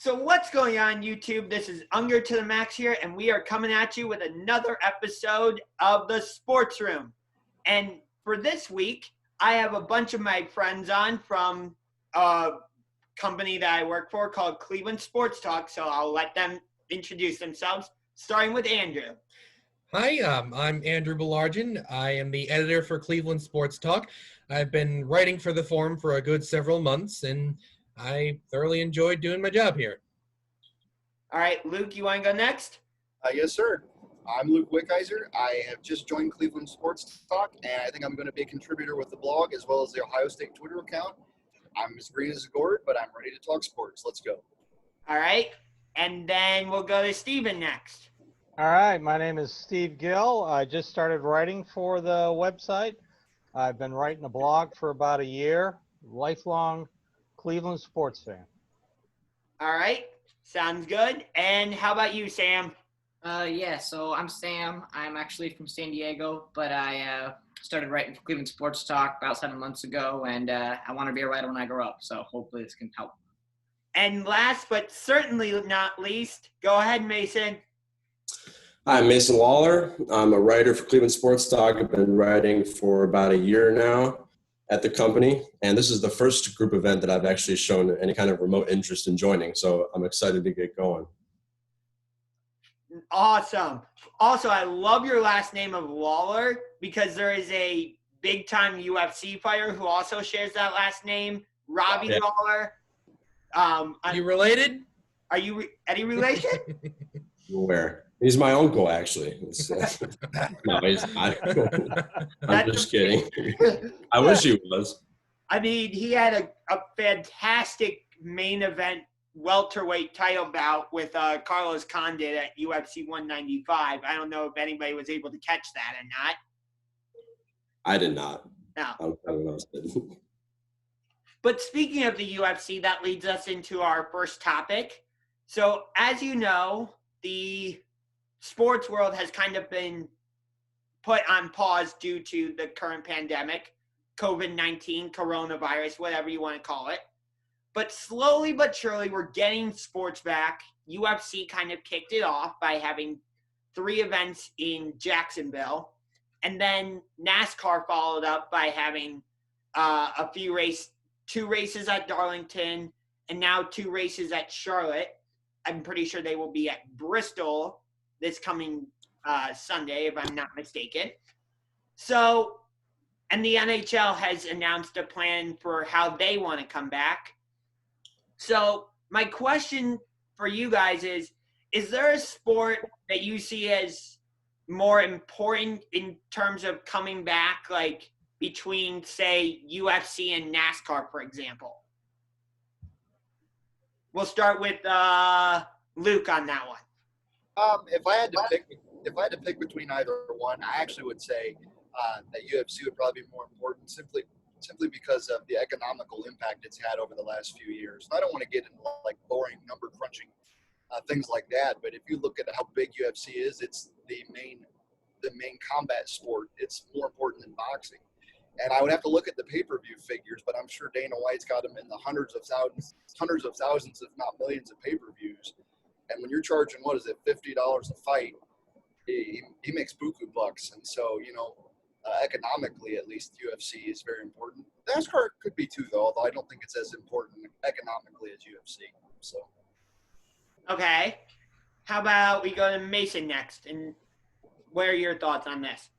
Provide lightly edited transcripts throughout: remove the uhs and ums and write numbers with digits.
So what's going on, YouTube? This is UngarToTheMax here, and we are coming at you with another episode of the Sports Room. And for this week, I have a bunch of my friends on from a company that I work for called Cleveland Sports Talk, so I'll let them introduce themselves, starting with Andrew. Hi, I'm Andrew Belargin. I am the editor for Cleveland Sports Talk. I've been writing for the forum for a good several months, and I thoroughly enjoyed doing my job here. All right, Luke, you want to go next? Yes, sir. I'm Luke Wickheiser. I have just joined Cleveland Sports Talk, and I think I'm going to be a contributor with the blog as well as the Ohio State Twitter account. I'm as green as a gourd, but I'm ready to talk sports. Let's go. All right, and then we'll go to Steven next. All right, my name is Steve Gill. I just started writing for the website. I've been writing a blog for about a year. Lifelong Cleveland sports fan. All right, sounds good. And how about you, Sam? So I'm Sam. I'm actually from San Diego, but I started writing for Cleveland Sports Talk about 7 months ago, and I want to be a writer when I grow up, so hopefully this can help. And last but certainly not least, go ahead, Mason. Hi, I'm Mason Lawler. I'm a writer for Cleveland Sports Talk. I've been writing for about a year now at the company, and this is the first group event that I've actually shown any kind of remote interest in joining, so I'm excited to get going. Awesome. Also, I love your last name of Lawler because there is a big-time UFC fighter who also shares that last name, Robbie Lawler. Are you related? Are you any relation? Where? He's my uncle, actually. No, he's not. I'm just kidding. I wish he was. I mean, he had a fantastic main event welterweight title bout with Carlos Condit at UFC 195. I don't know if anybody was able to catch that or not. I did not. No. I don't know. But speaking of the UFC, that leads us into our first topic. So, as you know, the sports world has kind of been put on pause due to the current pandemic, COVID-19, coronavirus, whatever you want to call it. But slowly but surely, we're getting sports back. UFC kind of kicked it off by having 3 events in Jacksonville. And then NASCAR followed up by having a few 2 races at Darlington, and now 2 races at Charlotte. I'm pretty sure they will be at Bristol this coming Sunday, if I'm not mistaken. So, and the NHL has announced a plan for how they want to come back. So, my question for you guys is there a sport that you see as more important in terms of coming back, like between, say, UFC and NASCAR, for example? We'll start with Luke on that one. If I had to pick between either one, I actually would say that UFC would probably be more important simply because of the economical impact it's had over the last few years. I don't want to get into like boring number crunching things like that, but if you look at how big UFC is, it's the main combat sport. It's more important than boxing. And I would have to look at the pay-per-view figures, but I'm sure Dana White's got them in the hundreds of thousands, if not millions of pay-per-views. And when you're charging, $50 a fight, he makes buku bucks. And so, economically, at least, UFC is very important. NASCAR could be too, though, although I don't think it's as important economically as UFC. So. Okay. How about we go to Mason next? And what are your thoughts on this?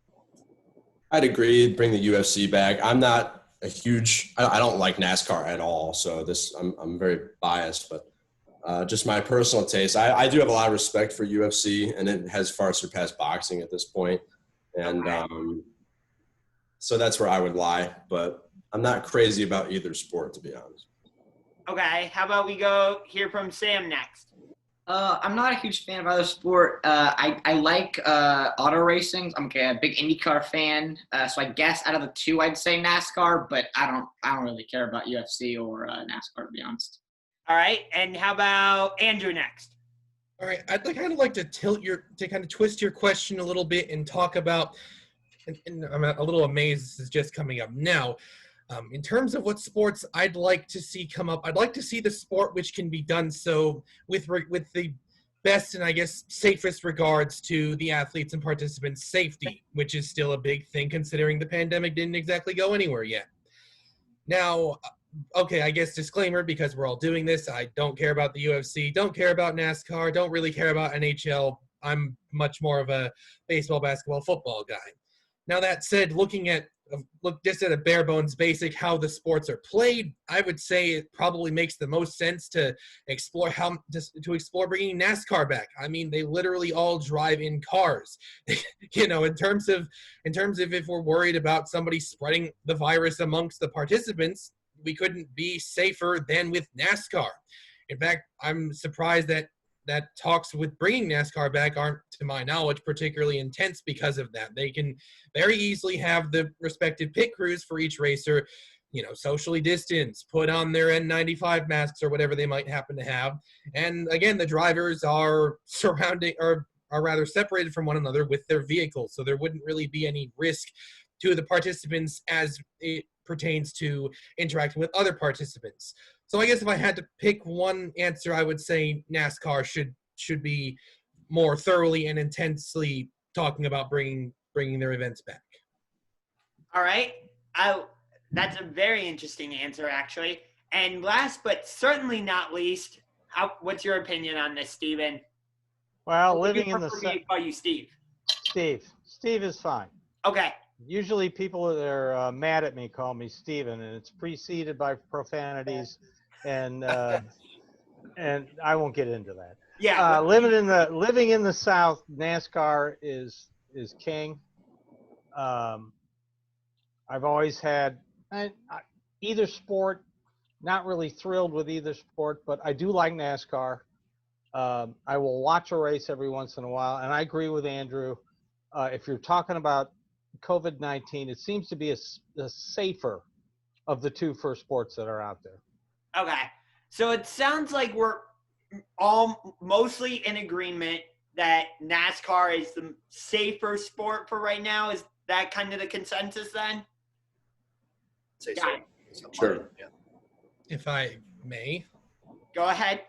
I'd agree, bring the UFC back. I'm not a huge – I don't like NASCAR at all, so I'm very biased, but just my personal taste. I do have a lot of respect for UFC, and it has far surpassed boxing at this point. And so that's where I would lie, but I'm not crazy about either sport, to be honest. Okay, how about we go hear from Sam next? I'm not a huge fan of other sport. I like auto racing. I'm a big IndyCar fan. So I guess out of the 2, I'd say NASCAR, but I don't really care about UFC or NASCAR, to be honest. All right, and how about Andrew next? All right, I'd kind of like to kind of twist your question a little bit and talk about, and I'm a little amazed this is just coming up now. In terms of what sports I'd like to see come up, I'd like to see the sport which can be done so with the best and I guess safest regards to the athletes and participants' safety, which is still a big thing considering the pandemic didn't exactly go anywhere yet. Now, okay, I guess disclaimer, because we're all doing this, I don't care about the UFC, don't care about NASCAR, don't really care about NHL. I'm much more of a baseball, basketball, football guy. Now that said, look just at a bare bones basic how the sports are played, I would say it probably makes the most sense to explore bringing NASCAR back. I mean, they literally all drive in cars. You know, in terms of if we're worried about somebody spreading the virus amongst the participants, we couldn't be safer than with NASCAR. In fact, I'm surprised that talks with bringing NASCAR back aren't, to my knowledge, particularly intense because of that. They can very easily have the respective pit crews for each racer, you know, socially distanced, put on their N95 masks or whatever they might happen to have. And again, the drivers are rather separated from one another with their vehicles, so there wouldn't really be any risk to the participants as it pertains to interacting with other participants. So I guess if I had to pick one answer, I would say NASCAR should be more thoroughly and intensely talking about bringing their events back. All right. That's a very interesting answer, actually. And last but certainly not least, what's your opinion on this, Steven? Well, living in the I call you Steve. Steve is fine. Okay. Usually people that are mad at me call me Steven, and it's preceded by profanities, and I won't get into that. Yeah. Living in the South, NASCAR is king. I've always had either sport. Not really thrilled with either sport, but I do like NASCAR. I will watch a race every once in a while, and I agree with Andrew. If you're talking about COVID-19, it seems to be a safer of the two first sports that are out there. Okay. So it sounds like we're all mostly in agreement that NASCAR is the safer sport for right now. Is that kind of the consensus then? Say Yeah. so. Sure. Yeah. If I may. Go ahead.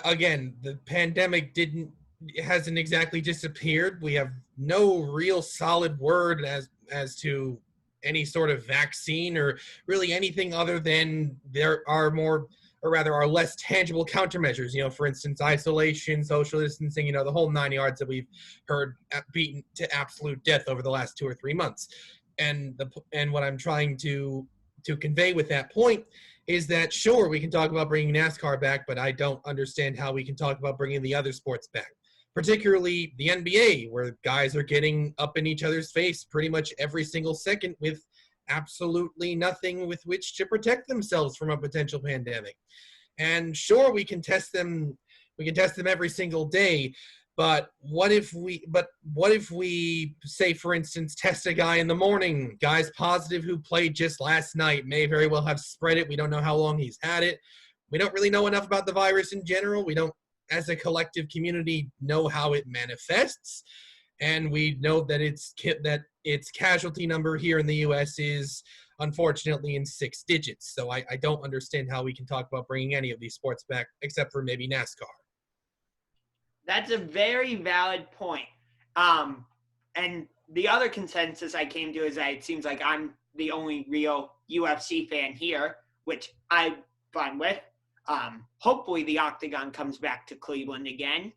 Again, the pandemic hasn't exactly disappeared. We have no real solid word as to any sort of vaccine or really anything other than there are are less tangible countermeasures. You know, for instance, isolation, social distancing, you know, the whole 9 yards that we've heard beaten to absolute death over the last 2 or 3 months. And what I'm trying to convey with that point is that, sure, we can talk about bringing NASCAR back, but I don't understand how we can talk about bringing the other sports back, particularly the NBA, where guys are getting up in each other's face pretty much every single second with absolutely nothing with which to protect themselves from a potential pandemic. And sure, we can test them every single day, but what if we say, for instance, test a guy in the morning, guy's positive who played just last night, may very well have spread it. We don't know how long he's had it. We don't really know enough about the virus in general. We don't, as a collective community, know how it manifests. And we know that its casualty number here in the U.S. is unfortunately in 6 digits. So I don't understand how we can talk about bringing any of these sports back, except for maybe NASCAR. That's a very valid point. And the other consensus I came to is that it seems like I'm the only real UFC fan here, which I'm fine with. Hopefully the Octagon comes back to Cleveland again.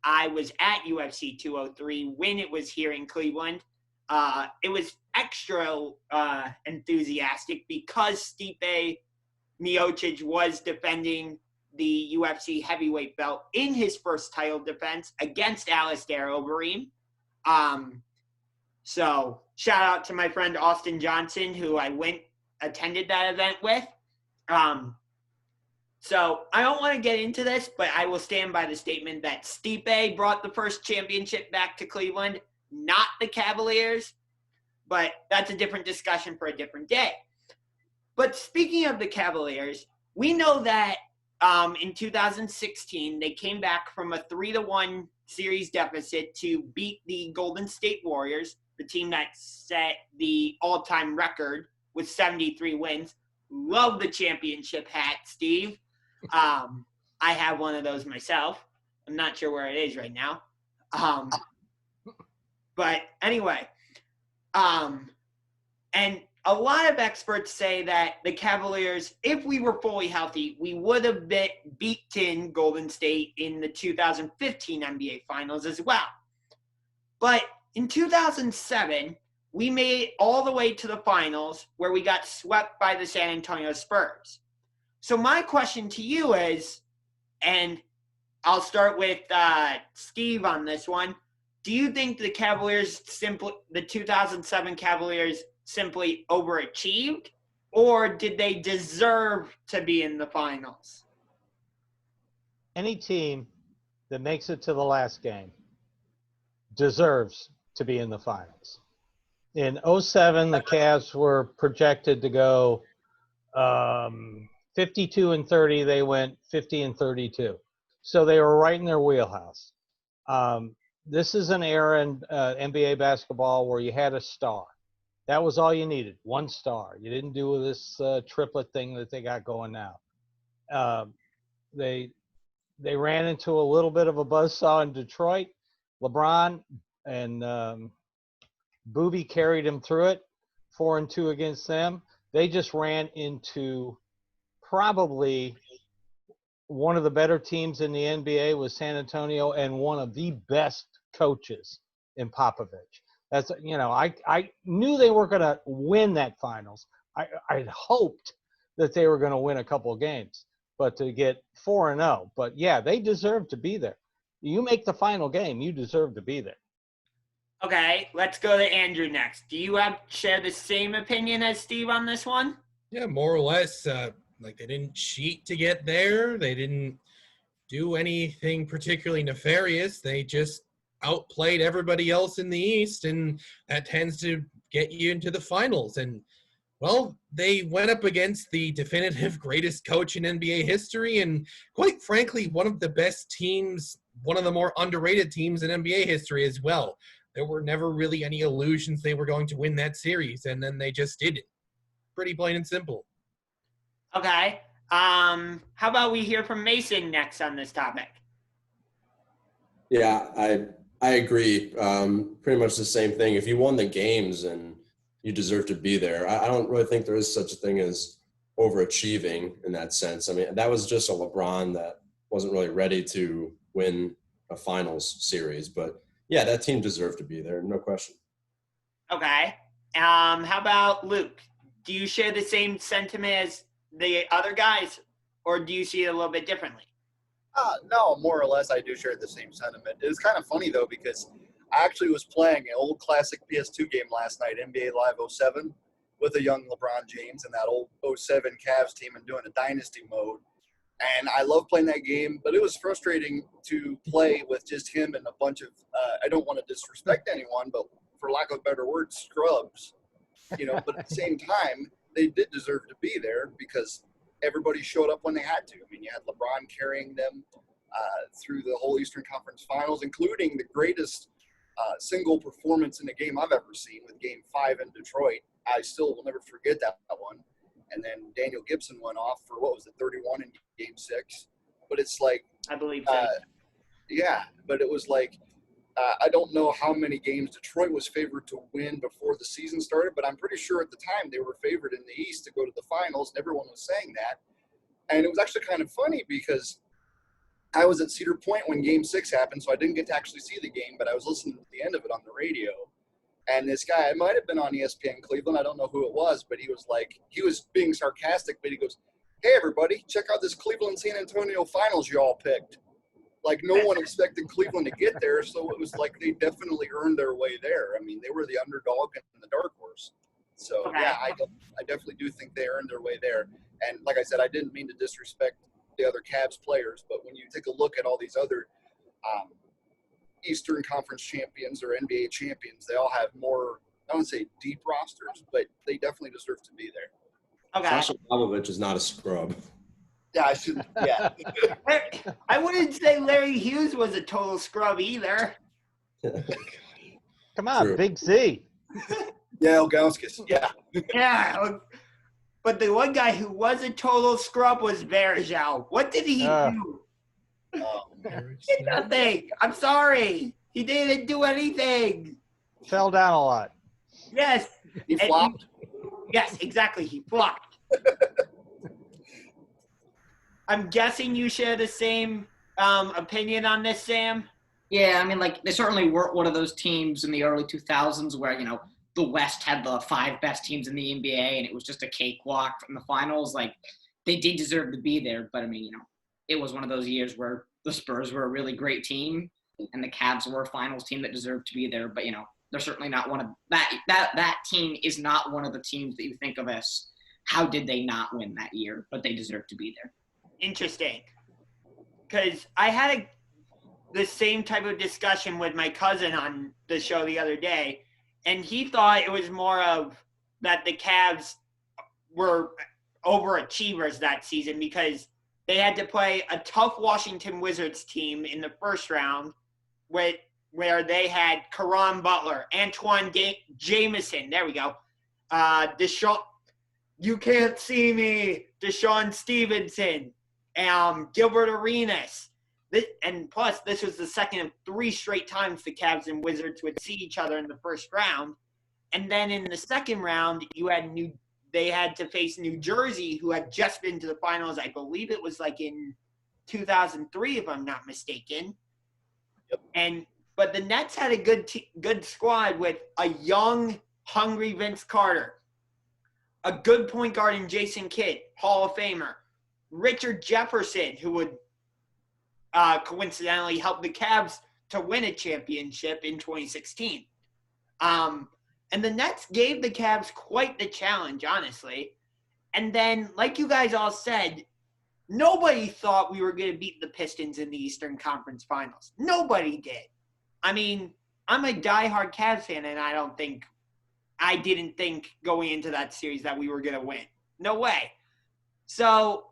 I was at UFC 203 when it was here in Cleveland. It was extra enthusiastic because Stipe Miocic was defending the UFC heavyweight belt in his first title defense against Alistair Overeem. So shout out to my friend Austin Johnson, who I attended that event with. So I don't want to get into this, but I will stand by the statement that Stipe brought the first championship back to Cleveland, not the Cavaliers. But that's a different discussion for a different day. But speaking of the Cavaliers, we know that in 2016, they came back from a 3-1 series deficit to beat the Golden State Warriors. the team that set the all-time record with 73 wins. Love the championship hat, Steve. I have one of those myself. I'm not sure where it is right now. But anyway, and a lot of experts say that the Cavaliers, if we were fully healthy, we would have beaten Golden State in the 2015 NBA Finals as well. But in 2007, we made it all the way to the finals where we got swept by the San Antonio Spurs. So my question to you is, and I'll start with Steve on this one. Do you think the 2007 Cavaliers simply overachieved, or did they deserve to be in the finals? Any team that makes it to the last game deserves to be in the finals. In 2007, the Cavs were projected to go 52-30. They went 50-32. So they were right in their wheelhouse. This is an era in NBA basketball where you had a star. That was all you needed, one star. You didn't do this triplet thing that they got going now. They ran into a little bit of a buzzsaw in Detroit. LeBron and Booby carried him through it, 4-2 against them. They just ran into probably one of the better teams in the NBA was San Antonio, and one of the best coaches in Popovich. That's, I knew they were going to win that finals. I hoped that they were going to win a couple of games, but to get 4-0. But yeah, they deserve to be there. You make the final game, you deserve to be there. Okay, let's go to Andrew next. Do you share the same opinion as Steve on this one? Yeah, more or less. Like, they didn't cheat to get there. They didn't do anything particularly nefarious. They just outplayed everybody else in the East, and that tends to get you into the finals. And, well, they went up against the definitive greatest coach in NBA history, and quite frankly, one of the best teams, one of the more underrated teams in NBA history as well. There were never really any illusions they were going to win that series, and then they just didn't. Pretty plain and simple. Okay. How about we hear from Mason next on this topic? Yeah, I agree. Pretty much the same thing. If you won the games, and you deserve to be there. I don't really think there is such a thing as overachieving in that sense. I mean, that was just a LeBron that wasn't really ready to win a finals series. But, yeah, that team deserved to be there, no question. Okay. How about Luke? Do you share the same sentiment as the other guys, or do you see it a little bit differently? No, more or less I do share the same sentiment. It was kind of funny, though, because I actually was playing an old classic PS2 game last night, NBA Live 07, with a young LeBron James and that old 07 Cavs team and doing a dynasty mode. And I love playing that game, but it was frustrating to play with just him and a bunch of, I don't want to disrespect anyone, but for lack of a better word, scrubs. But at the same time, they did deserve to be there because everybody showed up when they had to. I mean, you had LeBron carrying them through the whole Eastern Conference Finals, including the greatest single performance in a game I've ever seen with Game 5 in Detroit. I still will never forget that one. And then Daniel Gibson went off for, 31 in Game 6. But it's like – I believe so. Yeah, but it was like I don't know how many games Detroit was favored to win before the season started, but I'm pretty sure at the time they were favored in the East to go to the finals, and everyone was saying that. And it was actually kind of funny because I was at Cedar Point when Game 6 happened, so I didn't get to actually see the game, but I was listening to the end of it on the radio. And this guy, it might have been on ESPN Cleveland, I don't know who it was, but he was being sarcastic, but he goes, "Hey, everybody, check out this Cleveland-San Antonio finals you all picked." Like, no one expected Cleveland to get there, so it was like they definitely earned their way there. I mean, they were the underdog and the dark horse. So, Okay. yeah, I definitely do think they earned their way there. And like I said, I didn't mean to disrespect the other Cavs players, but when you take a look at all these other Eastern Conference champions or NBA champions, they all have more, I don't say deep rosters, but they definitely deserve to be there. Okay. Sasha Popovich is not a scrub. Yeah, I shouldn't. Yeah. I wouldn't say Larry Hughes was a total scrub either. Come on, True. Big Z. Yeah, Ilgauskas. Yeah. Yeah. But the one guy who was a total scrub was Verjao. What did he do? He did nothing. I'm sorry. He didn't do anything. Fell down a lot. Yes. He flopped. Yes, exactly. He flopped. I'm guessing you share the same opinion on this, Sam? Yeah, I mean, like, they certainly weren't one of those teams in the early 2000s where, the West had the 5 best teams in the NBA and it was just a cakewalk from the finals. Like, they did deserve to be there, but, I mean, it was one of those years where the Spurs were a really great team and the Cavs were a finals team that deserved to be there. But, they're certainly not one of – that team is not one of the teams that you think of as how did they not win that year, but they deserve to be there. Interesting. Because I had the same type of discussion with my cousin on the show the other day, and he thought it was more of that the Cavs were overachievers that season because they had to play a tough Washington Wizards team in the first round where they had Caron Butler, Antoine Jameson, there we go, Deshaun, you can't see me, Deshaun Stevenson, Gilbert Arenas. And plus, this was the second of 3 straight times the Cavs and Wizards would see each other in the first round. And then in the second round, they had to face New Jersey, who had just been to the finals. I believe it was like in 2003, if I'm not mistaken. Yep. But the Nets had a good squad with a young, hungry Vince Carter, a good point guard in Jason Kidd, Hall of Famer, Richard Jefferson, who would coincidentally help the Cavs to win a championship in 2016. And the Nets gave the Cavs quite the challenge, honestly. And then, like you guys all said, nobody thought we were going to beat the Pistons in the Eastern Conference Finals. Nobody did. I mean, I'm a diehard Cavs fan, and I didn't think going into that series that we were going to win. No way. So,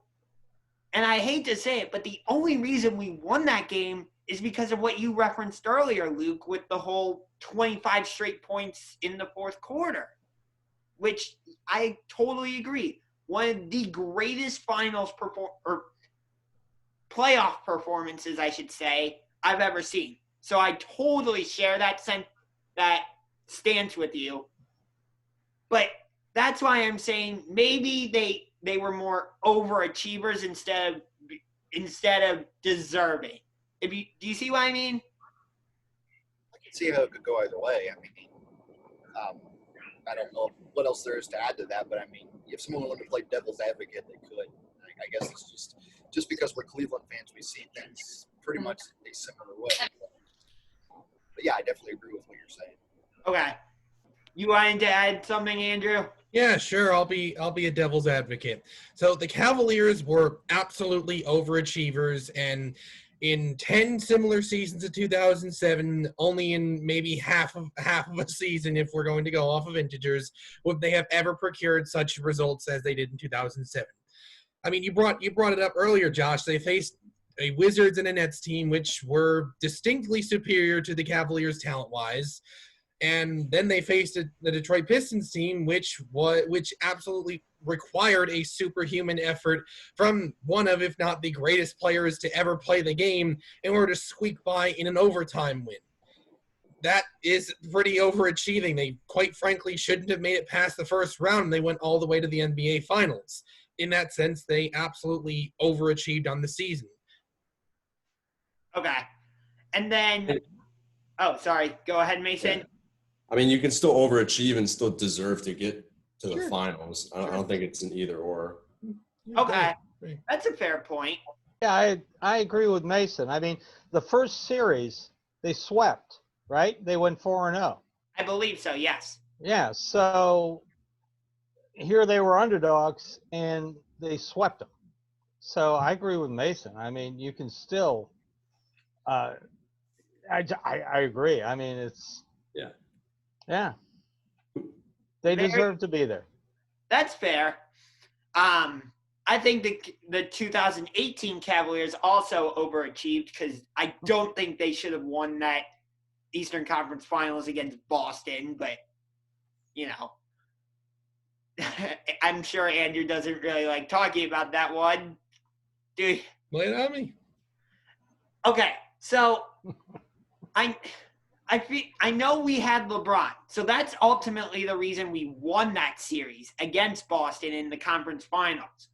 and I hate to say it, but the only reason we won that game is because of what you referenced earlier, Luke, with the whole 25 straight points in the fourth quarter, which I totally agree. One of the greatest finals or playoff performances, I should say, I've ever seen. So I totally share that stance with you. But that's why I'm saying maybe they were more overachievers instead of deserving. Do you see what I mean? I can see how it could go either way. I mean, I don't know what else there is to add to that, but I mean, if someone wanted to play devil's advocate, they could. I guess it's just because we're Cleveland fans, we see things pretty much a similar way. But yeah, I definitely agree with what you're saying. Okay. You wanted to add something, Andrew? Yeah, sure. I'll be a devil's advocate. So the Cavaliers were absolutely overachievers, and in 10 similar seasons of 2007, only in maybe half of a season, if we're going to go off of integers, would they have ever procured such results as they did in 2007. I mean, you brought it up earlier, Josh. They faced a Wizards and a Nets team which were distinctly superior to the Cavaliers talent-wise. And then they faced the Detroit Pistons team, which absolutely required a superhuman effort from one of, if not the greatest players to ever play the game in order to squeak by in an overtime win. That is pretty overachieving. They, quite frankly, shouldn't have made it past the first round, and they went all the way to the NBA Finals. In that sense, they absolutely overachieved on the season. Okay. And then – oh, sorry. Go ahead, Mason. Yeah. I mean, you can still overachieve and still deserve to get to the finals. I don't think it's an either or. Okay. That's a fair point. Yeah, I agree with Mason. I mean, the first series, they swept, right? They went 4-0. I believe so, yes. Yeah, so here they were underdogs, and they swept them. So I agree with Mason. I mean, you can still I agree. I mean, it's – Yeah. They deserve to be there. That's fair. I think the 2018 Cavaliers also overachieved because I don't think they should have won that Eastern Conference Finals against Boston, but I'm sure Andrew doesn't really like talking about that one. Dude. Lay it on me. Okay, so I know we had LeBron, so that's ultimately the reason we won that series against Boston in the conference finals.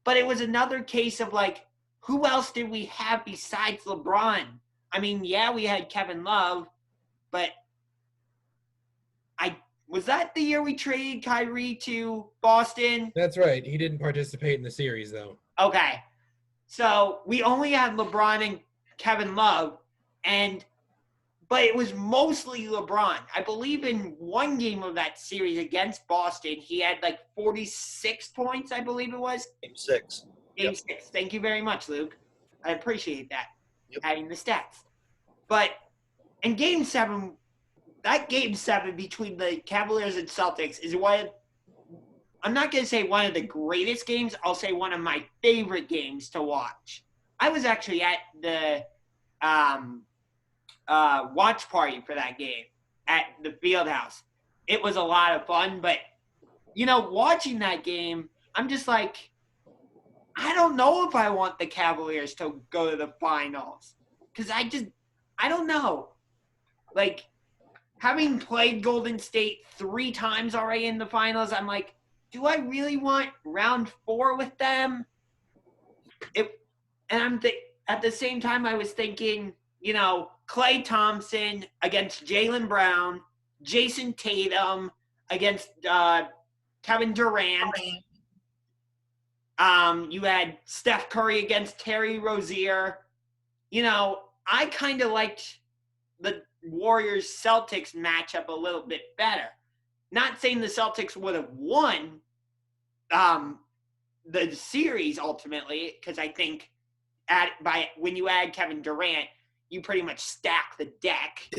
But it was another case of like, who else did we have besides LeBron? I mean, yeah, we had Kevin Love, but was that the year we traded Kyrie to Boston? That's right. He didn't participate in the series, though. Okay. So we only had LeBron and Kevin Love, but it was mostly LeBron. I believe in one game of that series against Boston, he had like 46 points, I believe it was. Game 6. Game 6. Thank you very much, Luke. I appreciate that, having the stats. But in Game 7, that Game 7 between the Cavaliers and Celtics is I'm not going to say one of the greatest games. I'll say one of my favorite games to watch. I was actually at the watch party for that game at the Fieldhouse. It was a lot of fun, but, watching that game, I'm just like, I don't know if I want the Cavaliers to go to the finals. Because I don't know. Like, having played Golden State 3 times already in the finals, I'm like, do I really want round 4 with them? At the same time, I was thinking, Klay Thompson against Jaylen Brown, Jason Tatum against Kevin Durant. You had Steph Curry against Terry Rozier. I kind of liked the Warriors-Celtics matchup a little bit better. Not saying the Celtics would have won the series ultimately, because I think when you add Kevin Durant, you pretty much stack the deck.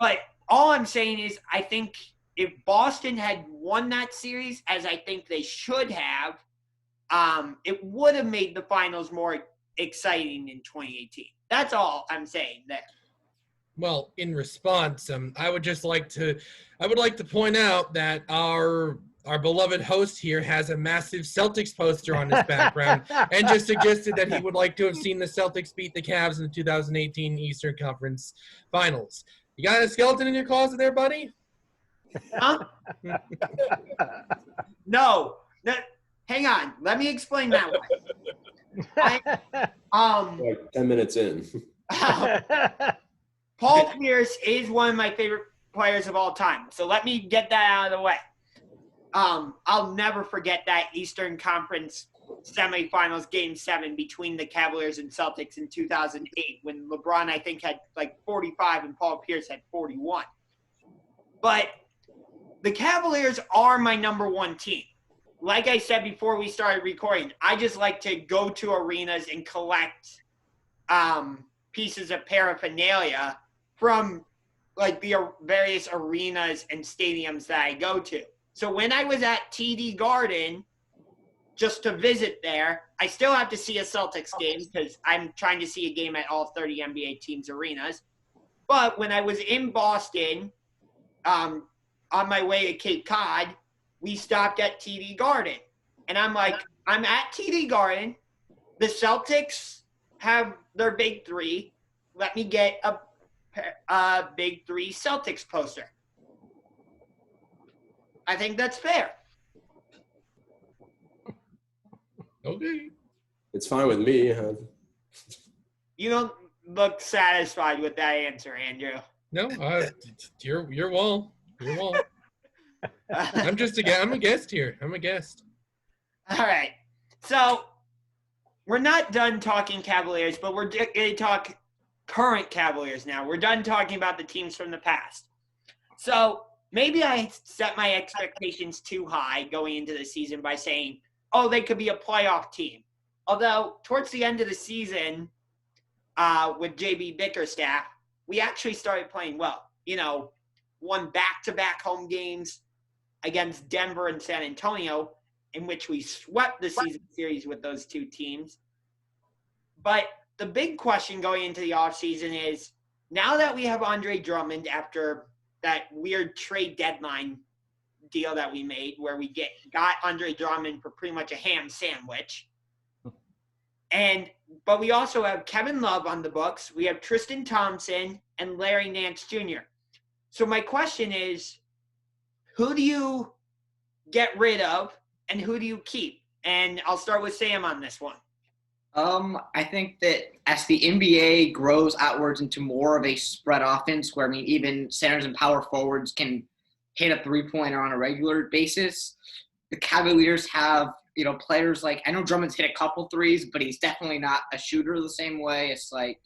But all I'm saying is I think if Boston had won that series, as I think they should have, it would have made the finals more exciting in 2018. That's all I'm saying there. Well, in response, I would like to point out that our beloved host here has a massive Celtics poster on his background and just suggested that he would like to have seen the Celtics beat the Cavs in the 2018 Eastern Conference Finals. You got a skeleton in your closet there, buddy? Huh? No. Hang on. Let me explain that one. Like 10 minutes in. Paul Pierce is one of my favorite players of all time. So let me get that out of the way. I'll never forget that Eastern Conference semifinals Game 7 between the Cavaliers and Celtics in 2008 when LeBron, I think, had like 45 and Paul Pierce had 41. But the Cavaliers are my number 1 team. Like I said before we started recording, I just like to go to arenas and collect pieces of paraphernalia from like the various arenas and stadiums that I go to. So when I was at TD Garden, just to visit there, I still have to see a Celtics game because I'm trying to see a game at all 30 NBA teams' arenas. But when I was in Boston, on my way to Cape Cod, we stopped at TD Garden. And I'm like, I'm at TD Garden. The Celtics have their big 3. Let me get a big 3 Celtics poster. I think that's fair. Okay. It's fine with me. You don't look satisfied with that answer, Andrew. No, your wall. Your wall. I'm a guest here. I'm a guest. All right. So we're not done talking Cavaliers, but we're going to talk current Cavaliers now. We're done talking about the teams from the past. So maybe I set my expectations too high going into the season by saying, oh, they could be a playoff team. Although towards the end of the season with JB Bickerstaff, we actually started playing well. Won back-to-back home games against Denver and San Antonio, in which we swept the season series with those 2 teams. But the big question going into the offseason is, now that we have Andre Drummond after that weird trade deadline deal that we made where we got Andre Drummond for pretty much a ham sandwich. But we also have Kevin Love on the books. We have Tristan Thompson and Larry Nance Jr. So my question is, who do you get rid of and who do you keep? And I'll start with Sam on this one. I think that as the NBA grows outwards into more of a spread offense where, even centers and power forwards can hit a three-pointer on a regular basis, the Cavaliers have, players like, I know Drummond's hit a couple threes, but he's definitely not a shooter the same way. It's like,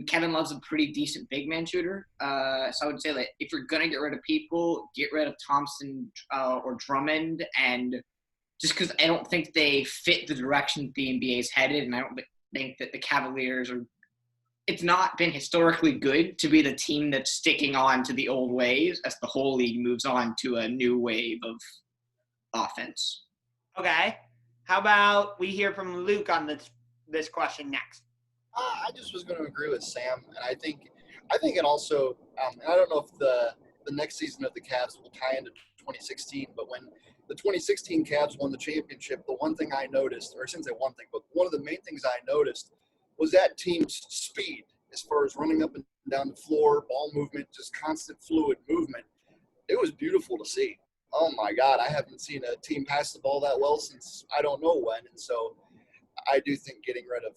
Kevin Love's a pretty decent big man shooter. So I would say that if you're going to get rid of people, get rid of Thompson or Drummond, and just because I don't think they fit the direction the NBA is headed, and I don't think that the Cavaliers it's not been historically good to be the team that's sticking on to the old ways as the whole league moves on to a new wave of offense. Okay. How about we hear from Luke on this question next? I just was going to agree with Sam, and I think it also, and I don't know if the next season of the Cavs will tie into 2016, but when the 2016 Cavs won the championship, the one thing I noticed, or I shouldn't say one thing, but one of the main things I noticed was that team's speed as far as running up and down the floor, ball movement, just constant fluid movement. It was beautiful to see. Oh my God, I haven't seen a team pass the ball that well since I don't know when, and so I do think getting rid of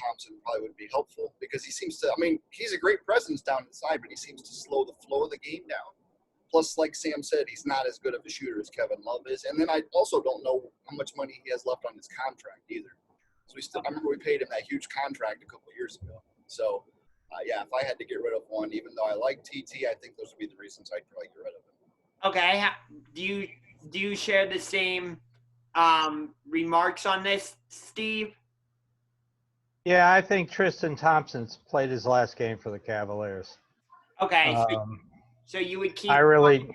Thompson probably would be helpful because he seems to, he's a great presence down inside, but he seems to slow the flow of the game down. Plus, like Sam said, he's not as good of a shooter as Kevin Love is. And then I also don't know how much money he has left on his contract either. So I remember we paid him that huge contract a couple of years ago. So, if I had to get rid of one, even though I like TT, I think those would be the reasons I'd probably get rid of him. Okay. Do you share the same remarks on this, Steve? Yeah, I think Tristan Thompson's played his last game for the Cavaliers. Okay. So you would keep. I would.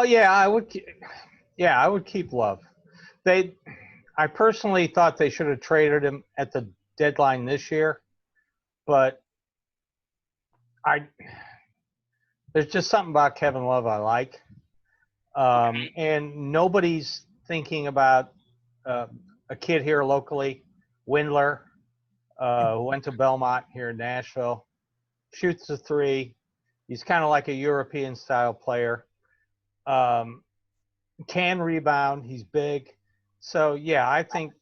Yeah, I would keep Love. I personally thought they should have traded him at the deadline this year, but there's just something about Kevin Love I like, and nobody's thinking about a kid here locally, Windler, who went to Belmont here in Nashville, shoots a three. He's kind of like a European-style player. Can rebound. He's big. So, yeah, I think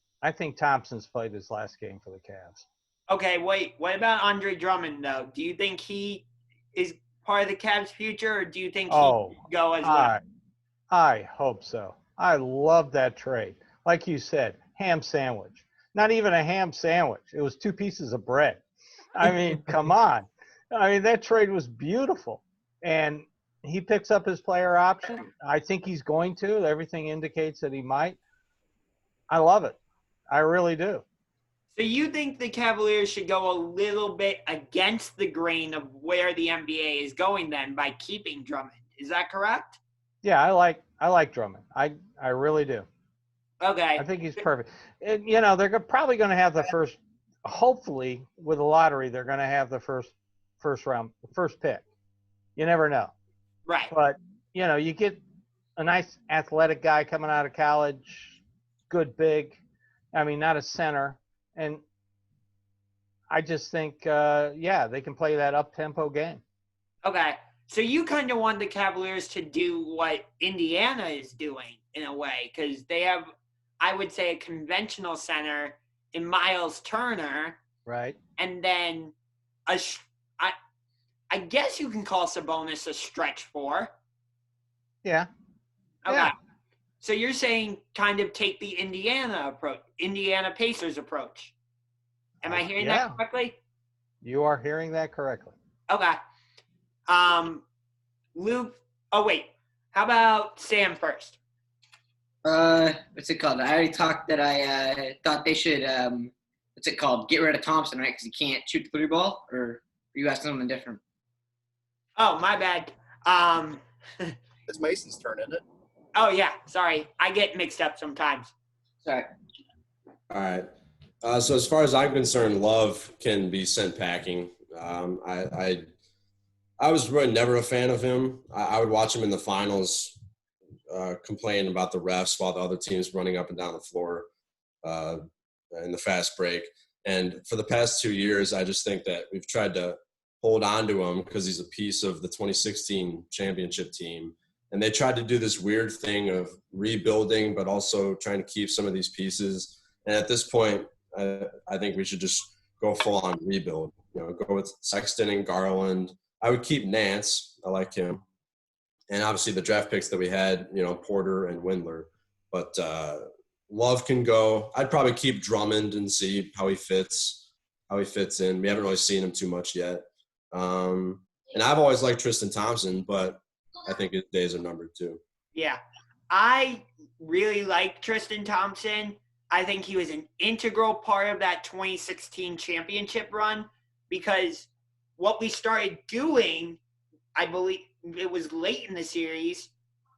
Thompson's played his last game for the Cavs. Okay, wait. What about Andre Drummond, though? Do you think he is part of the Cavs' future, or do you think he could go as well? I hope so. I love that trade. Like you said, ham sandwich. Not even a ham sandwich. It was 2 pieces of bread. Come on. That trade was beautiful. And he picks up his player option. I think he's going to. Everything indicates that he might. I love it. I really do. So you think the Cavaliers should go a little bit against the grain of where the NBA is going then by keeping Drummond. Is that correct? Yeah, I like Drummond. I really do. Okay. I think he's perfect. And, they're probably going to have the first, hopefully with the lottery, they're going to have the first pick. You never know. Right. But, you get a nice athletic guy coming out of college, good big, not a center. And I just think, they can play that up-tempo game. Okay. So you kind of want the Cavaliers to do what Indiana is doing in a way, because they have, I would say, a conventional center in Miles Turner. Right. And then I guess you can call Sabonis a stretch 4. Yeah. Okay. Yeah. So you're saying kind of take the Indiana Pacers approach. Am I hearing that correctly? You are hearing that correctly. Okay. Luke, how about Sam first? What's it called? I already talked that I thought they should, get rid of Thompson, right? Because he can't shoot the 3-ball, or are you asking something different? Oh, my bad. It's Mason's turn, isn't it? Oh, yeah. Sorry. I get mixed up sometimes. Sorry. All right. So as far as I'm concerned, Love can be sent packing. I was really never a fan of him. I would watch him in the finals complain about the refs while the other team's running up and down the floor in the fast break. And for the past 2 years, I just think that we've tried to hold on to him because he's a piece of the 2016 championship team. And they tried to do this weird thing of rebuilding, but also trying to keep some of these pieces. And at this point, I think we should just go full on rebuild. Go with Sexton and Garland. I would keep Nance. I like him. And obviously the draft picks that we had, Porter and Windler. But Love can go. I'd probably keep Drummond and see how he fits in. We haven't really seen him too much yet. And I've always liked Tristan Thompson, but I think his days are numbered too. Yeah. I really like Tristan Thompson. I think he was an integral part of that 2016 championship run because what we started doing, I believe it was late in the series,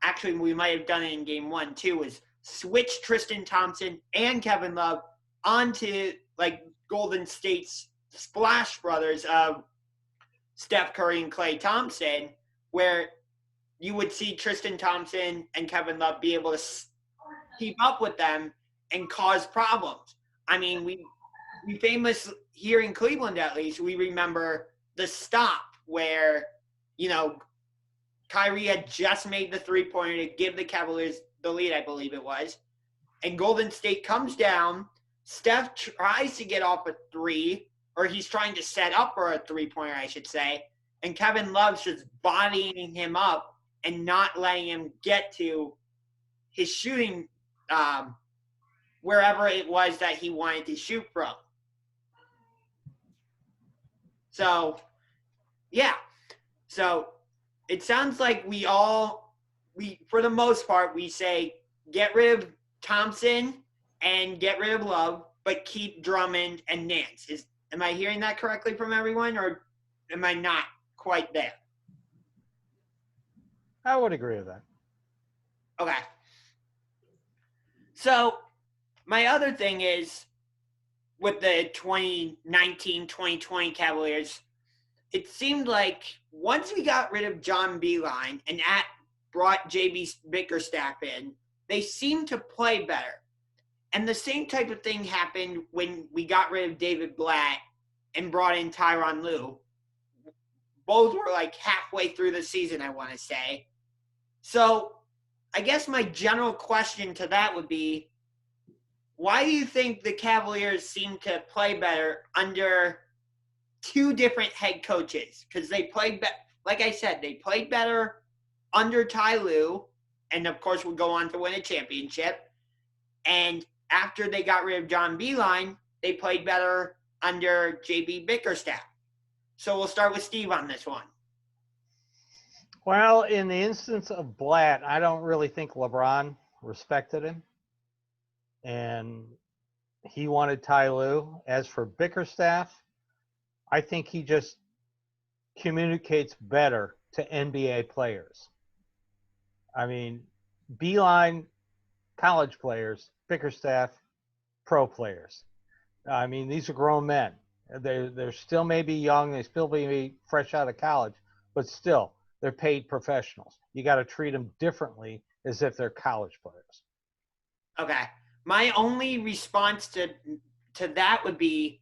actually we might have done it in game 1 too, was switch Tristan Thompson and Kevin Love onto like Golden State's Splash Brothers of Steph Curry and Klay Thompson, where you would see Tristan Thompson and Kevin Love be able to keep up with them and cause problems. I mean, we famous here in Cleveland, at least, we remember the stop where, Kyrie had just made the three-pointer to give the Cavaliers the lead, I believe it was. And Golden State comes down. Steph tries to get off a three, or he's trying to set up for a three-pointer, I should say. And Kevin Love's just bodying him up and not letting him get to his shooting wherever it was that he wanted to shoot from. So, yeah. So, it sounds like we for the most part, we say get rid of Thompson and get rid of Love, but keep Drummond and Nance. Am I hearing that correctly from everyone, or am I not quite there? I would agree with that. Okay. So, my other thing is, with the 2019-2020 Cavaliers, it seemed like once we got rid of John Beilein and brought J.B. Bickerstaff in, they seemed to play better. And the same type of thing happened when we got rid of David Blatt and brought in Tyronn Lue. Both were like halfway through the season, I want to say. So I guess my general question to that would be, why do you think the Cavaliers seem to play better under two different head coaches? Because they played like I said, they played better under Ty Lue, and of course would go on to win a championship. And after they got rid of John Beilein, they played better under J.B. Bickerstaff. So we'll start with Steve on this one. Well, in the instance of Blatt, I don't really think LeBron respected him. And he wanted Ty Lue. As for Bickerstaff, I think he just communicates better to NBA players. I mean, Beilein, college players, Bickerstaff, pro players. I mean, these are grown men. They're still maybe young. They still may be fresh out of college, but still, they're paid professionals. You got to treat them differently as if they're college players. Okay. My only response to that would be,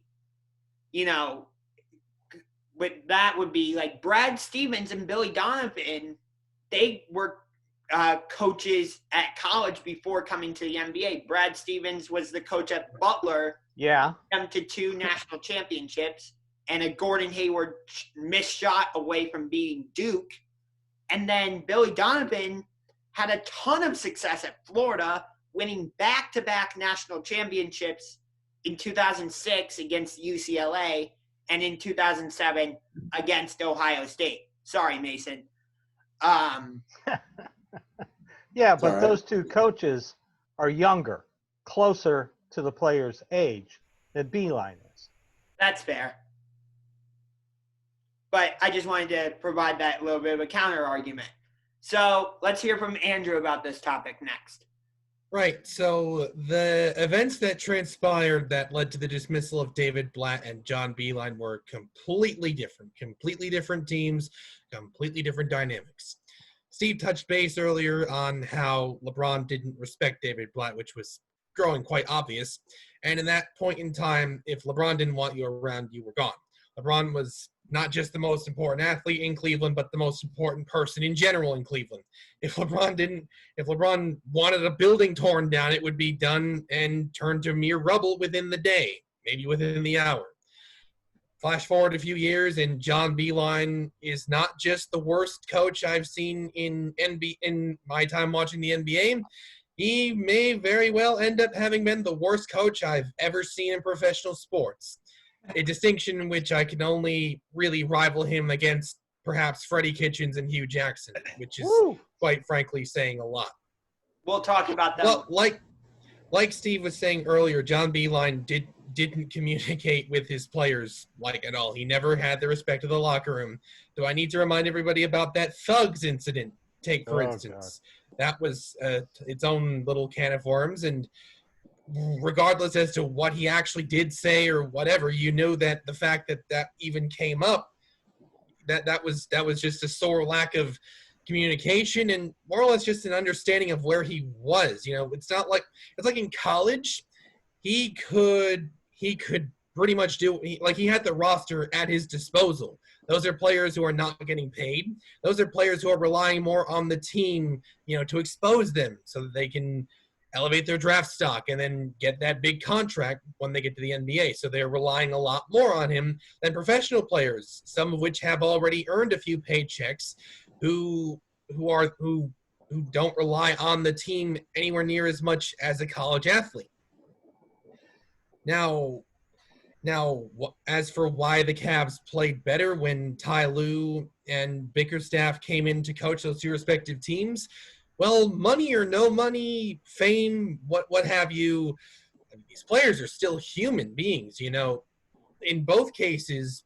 like Brad Stevens and Billy Donovan, they were coaches at college before coming to the NBA. Brad Stevens was the coach at Butler. Yeah. Them to 2 national championships and a Gordon Hayward missed shot away from beating Duke. And then Billy Donovan had a ton of success at Florida, winning back-to-back national championships in 2006 against UCLA and in 2007 against Ohio State. Sorry, Mason. Yeah, but those two coaches are younger, closer to the player's age than Beilein is. That's fair. But I just wanted to provide that little bit of a counter argument. So let's hear from Andrew about this topic next. Right. So the events that transpired that led to the dismissal of David Blatt and John Beilein were completely different teams, completely different dynamics. Steve touched base earlier on how LeBron didn't respect David Blatt, which was growing quite obvious. And in that point in time, if LeBron didn't want you around, you were gone. LeBron was not just the most important athlete in Cleveland, but the most important person in general in Cleveland. If LeBron wanted a building torn down, it would be done and turned to mere rubble within the day, maybe within the hour. Flash forward a few years, and John Beilein is not just the worst coach I've seen in my time watching the NBA. He may very well end up having been the worst coach I've ever seen in professional sports. A distinction in which I can only really rival him against perhaps Freddie Kitchens and Hugh Jackson, which is quite frankly saying a lot. We'll talk about that. Well, like Steve was saying earlier, John Beilein didn't communicate with his players at all. He never had the respect of the locker room. Do I need to remind everybody about that Thugs incident? For instance. God. That was its own little can of worms, and regardless as to what he actually did say or whatever, you know that the fact that even came up, that was just a sore lack of communication and more or less just an understanding of where he was. It's like in college, he could pretty much he had the roster at his disposal. Those are players who are not getting paid. Those are players who are relying more on the team, to expose them so that they can elevate their draft stock and then get that big contract when they get to the NBA. So they're relying a lot more on him than professional players, some of which have already earned a few paychecks, who don't rely on the team anywhere near as much as a college athlete. Now, as for why the Cavs played better when Ty Lue and Bickerstaff came in to coach those two respective teams, well, money or no money, fame, what have you, these players are still human beings, In both cases,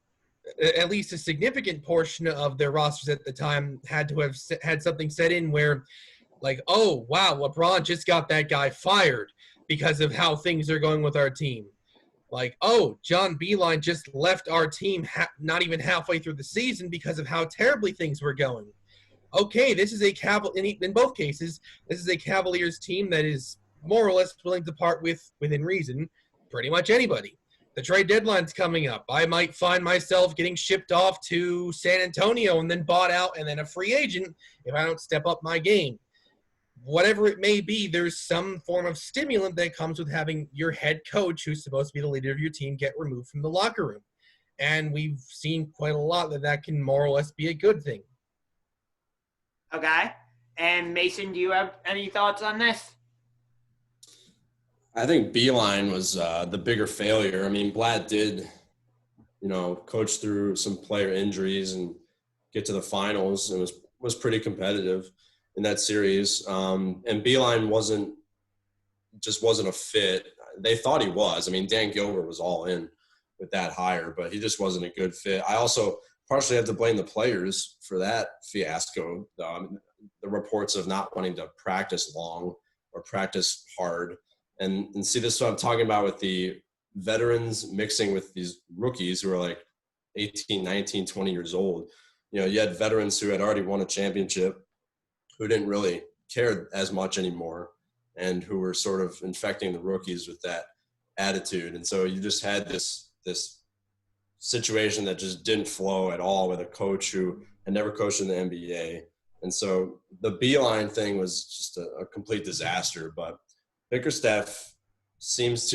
at least a significant portion of their rosters at the time had to have had something set in where, oh, wow, LeBron just got that guy fired because of how things are going with our team. Oh, John Beilein just left our team not even halfway through the season because of how terribly things were going. Okay, this is in both cases, this is a Cavaliers team that is more or less willing to part with, within reason, pretty much anybody. The trade deadline's coming up. I might find myself getting shipped off to San Antonio and then bought out and then a free agent if I don't step up my game. Whatever it may be, there's some form of stimulant that comes with having your head coach, who's supposed to be the leader of your team, get removed from the locker room. And we've seen quite a lot that can more or less be a good thing. Okay. And Mason, do you have any thoughts on this? I think Beilein was the bigger failure. I mean, Blatt did, coach through some player injuries and get to the finals and was pretty competitive in that series. And Beilein wasn't a fit. They thought he was. I mean, Dan Gilbert was all in with that hire, but he just wasn't a good fit. I also partially have to blame the players for that fiasco. The reports of not wanting to practice long or practice hard. And see, this is what I'm talking about with the veterans mixing with these rookies who are 18, 19, 20 years old. You had veterans who had already won a championship who didn't really care as much anymore and who were sort of infecting the rookies with that attitude. And so you just had this situation that just didn't flow at all with a coach who had never coached in the NBA. And so the Beilein thing was just a complete disaster. But Bickerstaff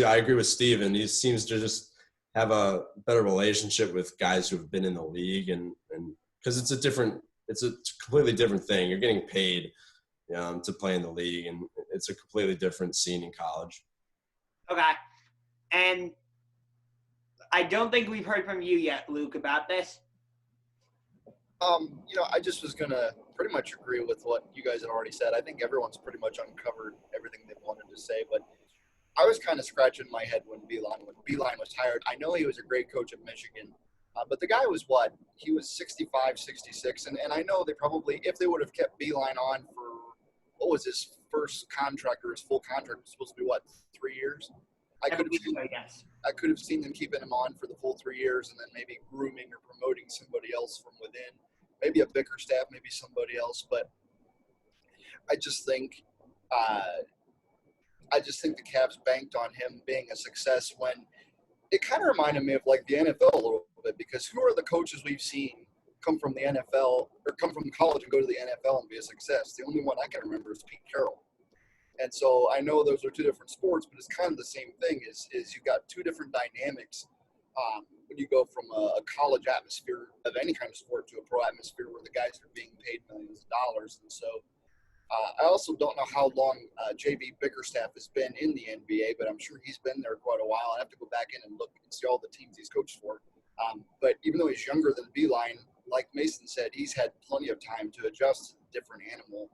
I agree with Steven, he seems to just have a better relationship with guys who have been in the league and because it's a completely different thing. You're getting paid to play in the league, and it's a completely different scene in college. Okay. And I don't think we've heard from you yet, Luke, about this. I just was going to pretty much agree with what you guys had already said. I think everyone's pretty much uncovered everything they wanted to say, but I was kind of scratching my head when Beilein was hired. I know he was a great coach at Michigan, but the guy was he was 65, 66, and I know they probably, if they would have kept Beilein on for, what was his first contract or his full contract was supposed to be, 3 years? I could have seen them keeping him on for the full 3 years and then maybe grooming or promoting somebody else from within, maybe a Bickerstaff, maybe somebody else. But I just think the Cavs banked on him being a success when it kind of reminded me of like the NFL a little bit, because who are the coaches we've seen come from the NFL or come from college and go to the NFL and be a success? The only one I can remember is Pete Carroll. And so I know those are two different sports, but it's kind of the same thing. Is you've got two different dynamics when you go from a college atmosphere of any kind of sport to a pro atmosphere where the guys are being paid millions of dollars. And so I also don't know how long J.B. Bickerstaff has been in the NBA, but I'm sure he's been there quite a while. I have to go back in and look and see all the teams he's coached for. But even though he's younger than Beeline, like Mason said, he's had plenty of time to adjust to the different animal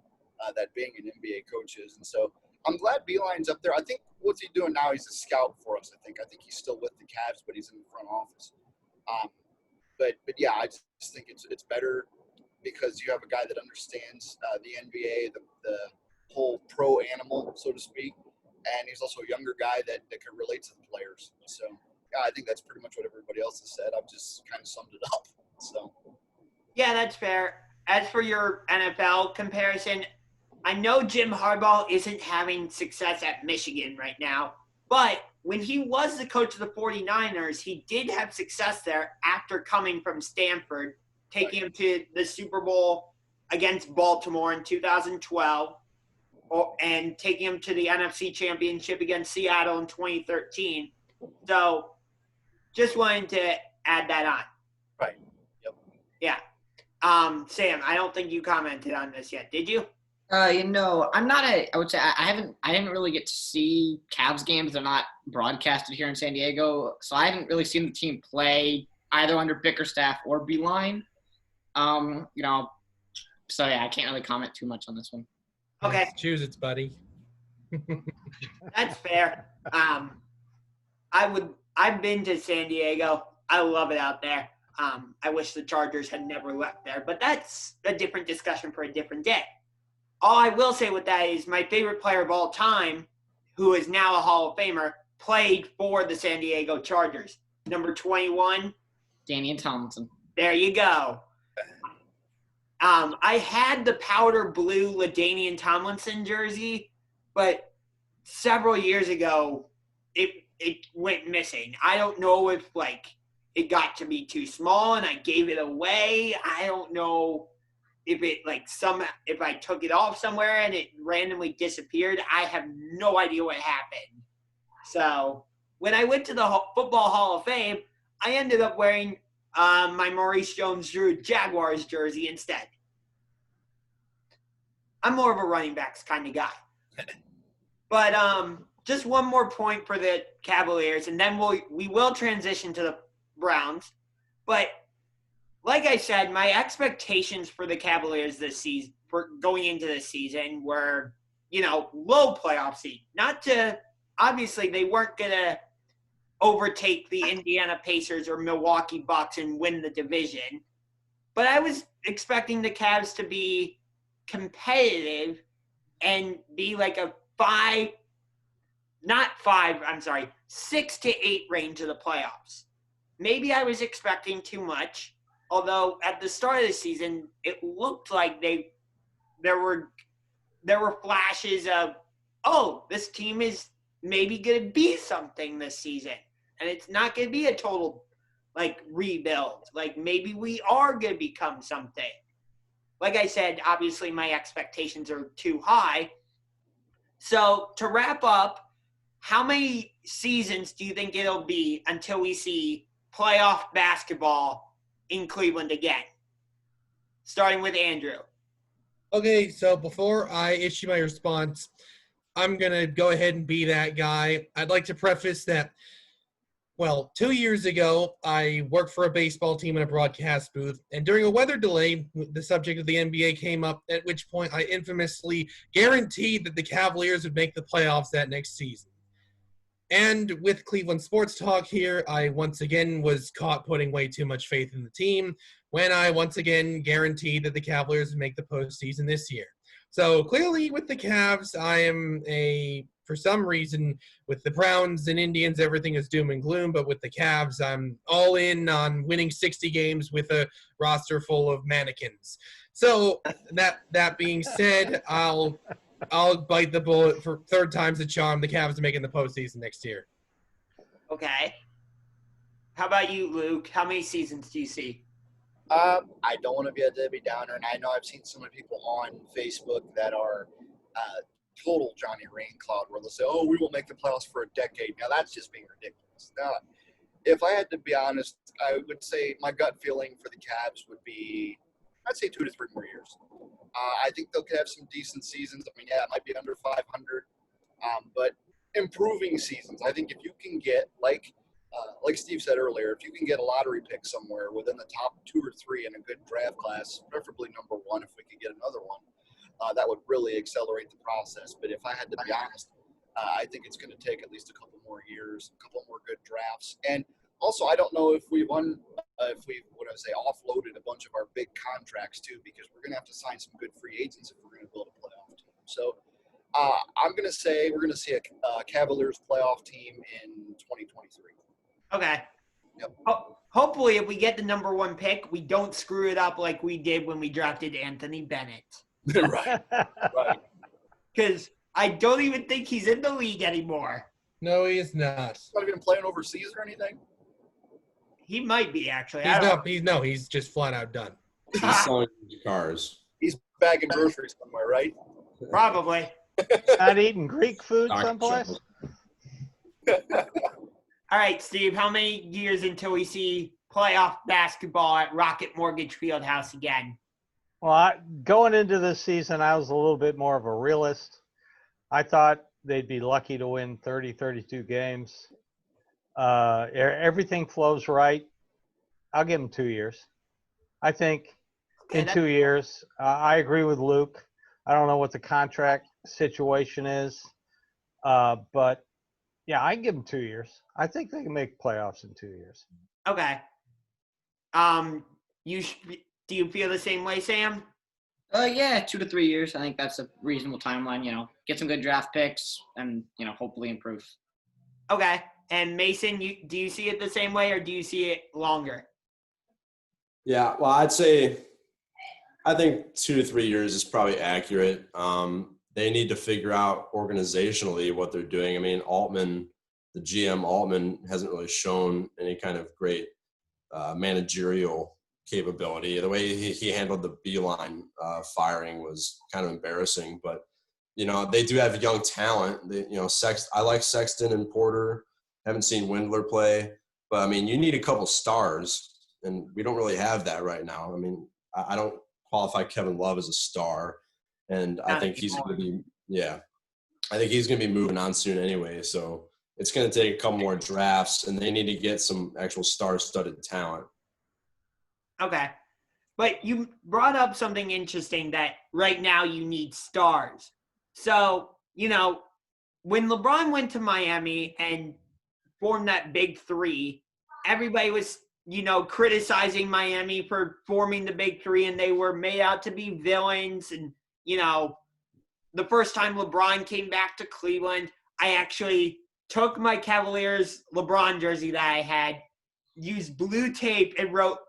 that being an NBA coach is. And so I'm glad Beeline's up there. I think what's he doing now? He's a scout for us, I think. I think he's still with the Cavs, but he's in the front office. But yeah, I just think it's better because you have a guy that understands the NBA, the whole pro animal, so to speak. And he's also a younger guy that can relate to the players. So yeah, I think that's pretty much what everybody else has said. I've just kind of summed it up. So Yeah, that's fair. As for your NFL comparison, I know Jim Harbaugh isn't having success at Michigan right now, but when he was the coach of the 49ers, he did have success there after coming from Stanford, taking him to the Super Bowl against Baltimore in 2012, and taking him to the NFC Championship against Seattle in 2013. So just wanted to add that on. right. Yep. Yeah. Sam, I don't think you commented on this yet, did you? I'm not I would say I didn't really get to see Cavs games. They're not broadcasted here in San Diego. So I haven't really seen the team play either under Bickerstaff or Beeline. So yeah, I can't really comment too much on this one. Okay. Choose it, buddy. That's fair. I've been to San Diego. I love it out there. I wish the Chargers had never left there, but that's a different discussion for a different day. All I will say with that is my favorite player of all time, who is now a Hall of Famer, played for the San Diego Chargers. Number 21. Danian Tomlinson. There you go. I had the powder blue LaDainian Tomlinson jersey, but several years ago, it went missing. I don't know if it got to be too small and I gave it away. I don't know if if I took it off somewhere and it randomly disappeared. I have no idea what happened. So when I went to the Football Hall of Fame, I ended up wearing my Maurice Jones-Drew Jaguars jersey instead. I'm more of a running backs kind of guy. But just one more point for the Cavaliers, and then we will transition to the Browns. But like I said, my expectations for the Cavaliers this season, for going into this season, were, low playoff seed. Obviously, they weren't going to overtake the Indiana Pacers or Milwaukee Bucks and win the division. But I was expecting the Cavs to be competitive and be like a 6 to 8 range of the playoffs. Maybe I was expecting too much, although at the start of the season, it looked like there were flashes of, this team is maybe going to be something this season. And it's not going to be a total, rebuild. Maybe we are going to become something. Like I said, obviously my expectations are too high. So to wrap up, how many seasons do you think it'll be until we see playoff basketball in Cleveland again? Starting with Andrew. Okay, so before I issue my response, I'm going to go ahead and be that guy. I'd like to preface that, 2 years ago, I worked for a baseball team in a broadcast booth, and during a weather delay, the subject of the NBA came up, at which point I infamously guaranteed that the Cavaliers would make the playoffs that next season. And with Cleveland Sports Talk here, I once again was caught putting way too much faith in the team when I once again guaranteed that the Cavaliers would make the postseason this year. So clearly with the Cavs, I am for some reason, with the Browns and Indians, everything is doom and gloom. But with the Cavs, I'm all in on winning 60 games with a roster full of mannequins. So that being said, I'll bite the bullet for third time's the charm. The Cavs are making the postseason next year. Okay. How about you, Luke? How many seasons do you see? I don't want to be a Debbie Downer, and I know I've seen so many people on Facebook that are total Johnny Raincloud, where they'll say, "Oh, we will make the playoffs for a decade." Now that's just being ridiculous. Now, if I had to be honest, I would say my gut feeling for the Cavs would be, I'd say 2 to 3 more years. I think they'll have some decent seasons. I mean, yeah, it might be under 500, but improving seasons. I think if you can get like Steve said earlier, if you can get a lottery pick somewhere within the top 2 or 3 in a good draft class, preferably number 1 if we could get another one, that would really accelerate the process. But if I had to be honest, I think it's going to take at least a couple more years, a couple more good drafts. And also, I don't know if we've offloaded a bunch of our big contracts too, because we're going to have to sign some good free agents if we're going to build a playoff team. So I'm going to say we're going to see a Cavaliers playoff team in 2023. Okay. Yep. Hopefully, if we get the number 1 pick, we don't screw it up like we did when we drafted Anthony Bennett. Right. Because I don't even think he's in the league anymore. No, he is not. He's not even playing overseas or anything. He might be, actually. He's just flat out done. He's selling cars. He's bagging groceries somewhere, right? Probably. Not eating Greek food someplace? All right, Steve, how many years until we see playoff basketball at Rocket Mortgage Fieldhouse again? Well, going into this season, I was a little bit more of a realist. I thought they'd be lucky to win 30, 32 games. Everything flows right. I'll give them 2 years. I think in 2 years, I agree with Luke. I don't know what the contract situation is, but yeah, I give them 2 years. I think they can make playoffs in 2 years. Okay. Do you feel the same way, Sam? Yeah, 2 to 3 years. I think that's a reasonable timeline. Get some good draft picks and hopefully improve. Okay. And Mason, do you see it the same way, or do you see it longer? Yeah, well, I think 2 to 3 years is probably accurate. They need to figure out organizationally what they're doing. I mean, the GM Altman hasn't really shown any kind of great managerial capability. The way he handled the Beeline firing was kind of embarrassing. But they do have young talent. I like Sexton and Porter. Haven't seen Windler play, but I mean, you need a couple stars, and we don't really have that right now. I mean, I don't qualify Kevin Love as a star, and I think he's going to be. Yeah, I think he's going to be moving on soon anyway. So it's going to take a couple more drafts, and they need to get some actual star-studded talent. Okay. But you brought up something interesting, that right now you need stars. So, when LeBron went to Miami and formed that big 3, everybody was, criticizing Miami for forming the big 3, and they were made out to be villains. And, the first time LeBron came back to Cleveland, I actually took my Cavaliers LeBron jersey that I had, used blue tape, and wrote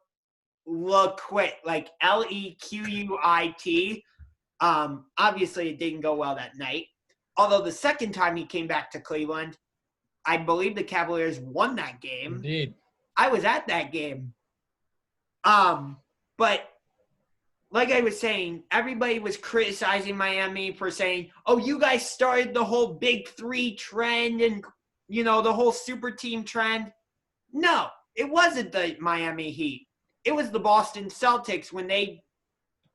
LeQuit, like Lequit. Obviously, it didn't go well that night. Although the second time he came back to Cleveland, I believe the Cavaliers won that game. Indeed. I was at that game. But like I was saying, everybody was criticizing Miami for saying, oh, you guys started the whole big 3 trend and, the whole super team trend. No, it wasn't the Miami Heat. It was the Boston Celtics when they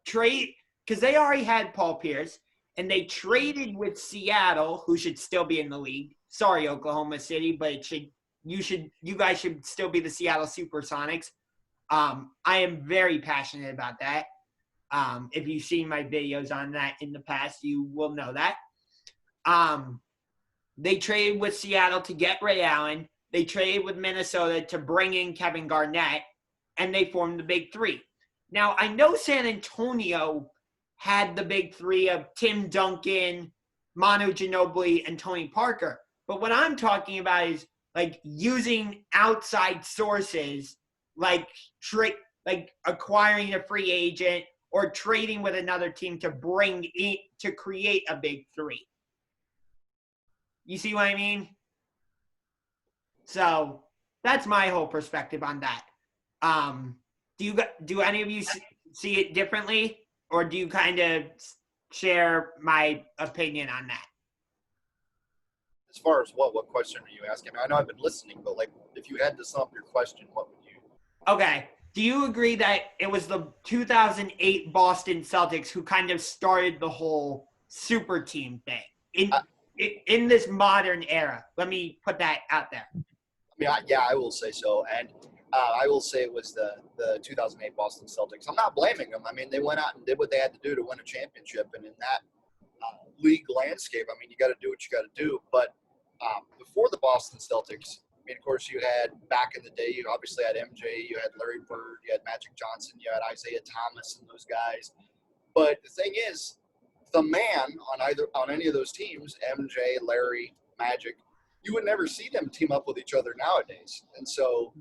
because they already had Paul Pierce, and they traded with Seattle, who should still be in the league. Sorry, Oklahoma City, but you guys should still be the Seattle Supersonics. I am very passionate about that. If you've seen my videos on that in the past, you will know that. They traded with Seattle to get Ray Allen. They traded with Minnesota to bring in Kevin Garnett, and they formed the big 3. Now, I know San Antonio had the big 3 of Tim Duncan, Manu Ginobili, and Tony Parker. But what I'm talking about is like using outside sources, like acquiring a free agent or trading with another team to create a big three. You see what I mean? So that's my whole perspective on that. Do any of you see it differently, or do you kind of share my opinion on that? As far as what question are you asking? I mean, I know I've been listening, but like, if you had to sum up your question, what would you? Okay. Do you agree that it was the 2008 Boston Celtics who kind of started the whole super team thing in this modern era? Let me put that out there. I mean, I will say so, and I will say it was the 2008 Boston Celtics. I'm not blaming them. I mean, they went out and did what they had to do to win a championship, and in that league landscape, I mean, you got to do what you got to do. But before the Boston Celtics, I mean, of course, you had back in the day, you obviously had MJ, you had Larry Bird, you had Magic Johnson, you had Isaiah Thomas and those guys. But the thing is, the man on any of those teams, MJ, Larry, Magic, you would never see them team up with each other nowadays. And so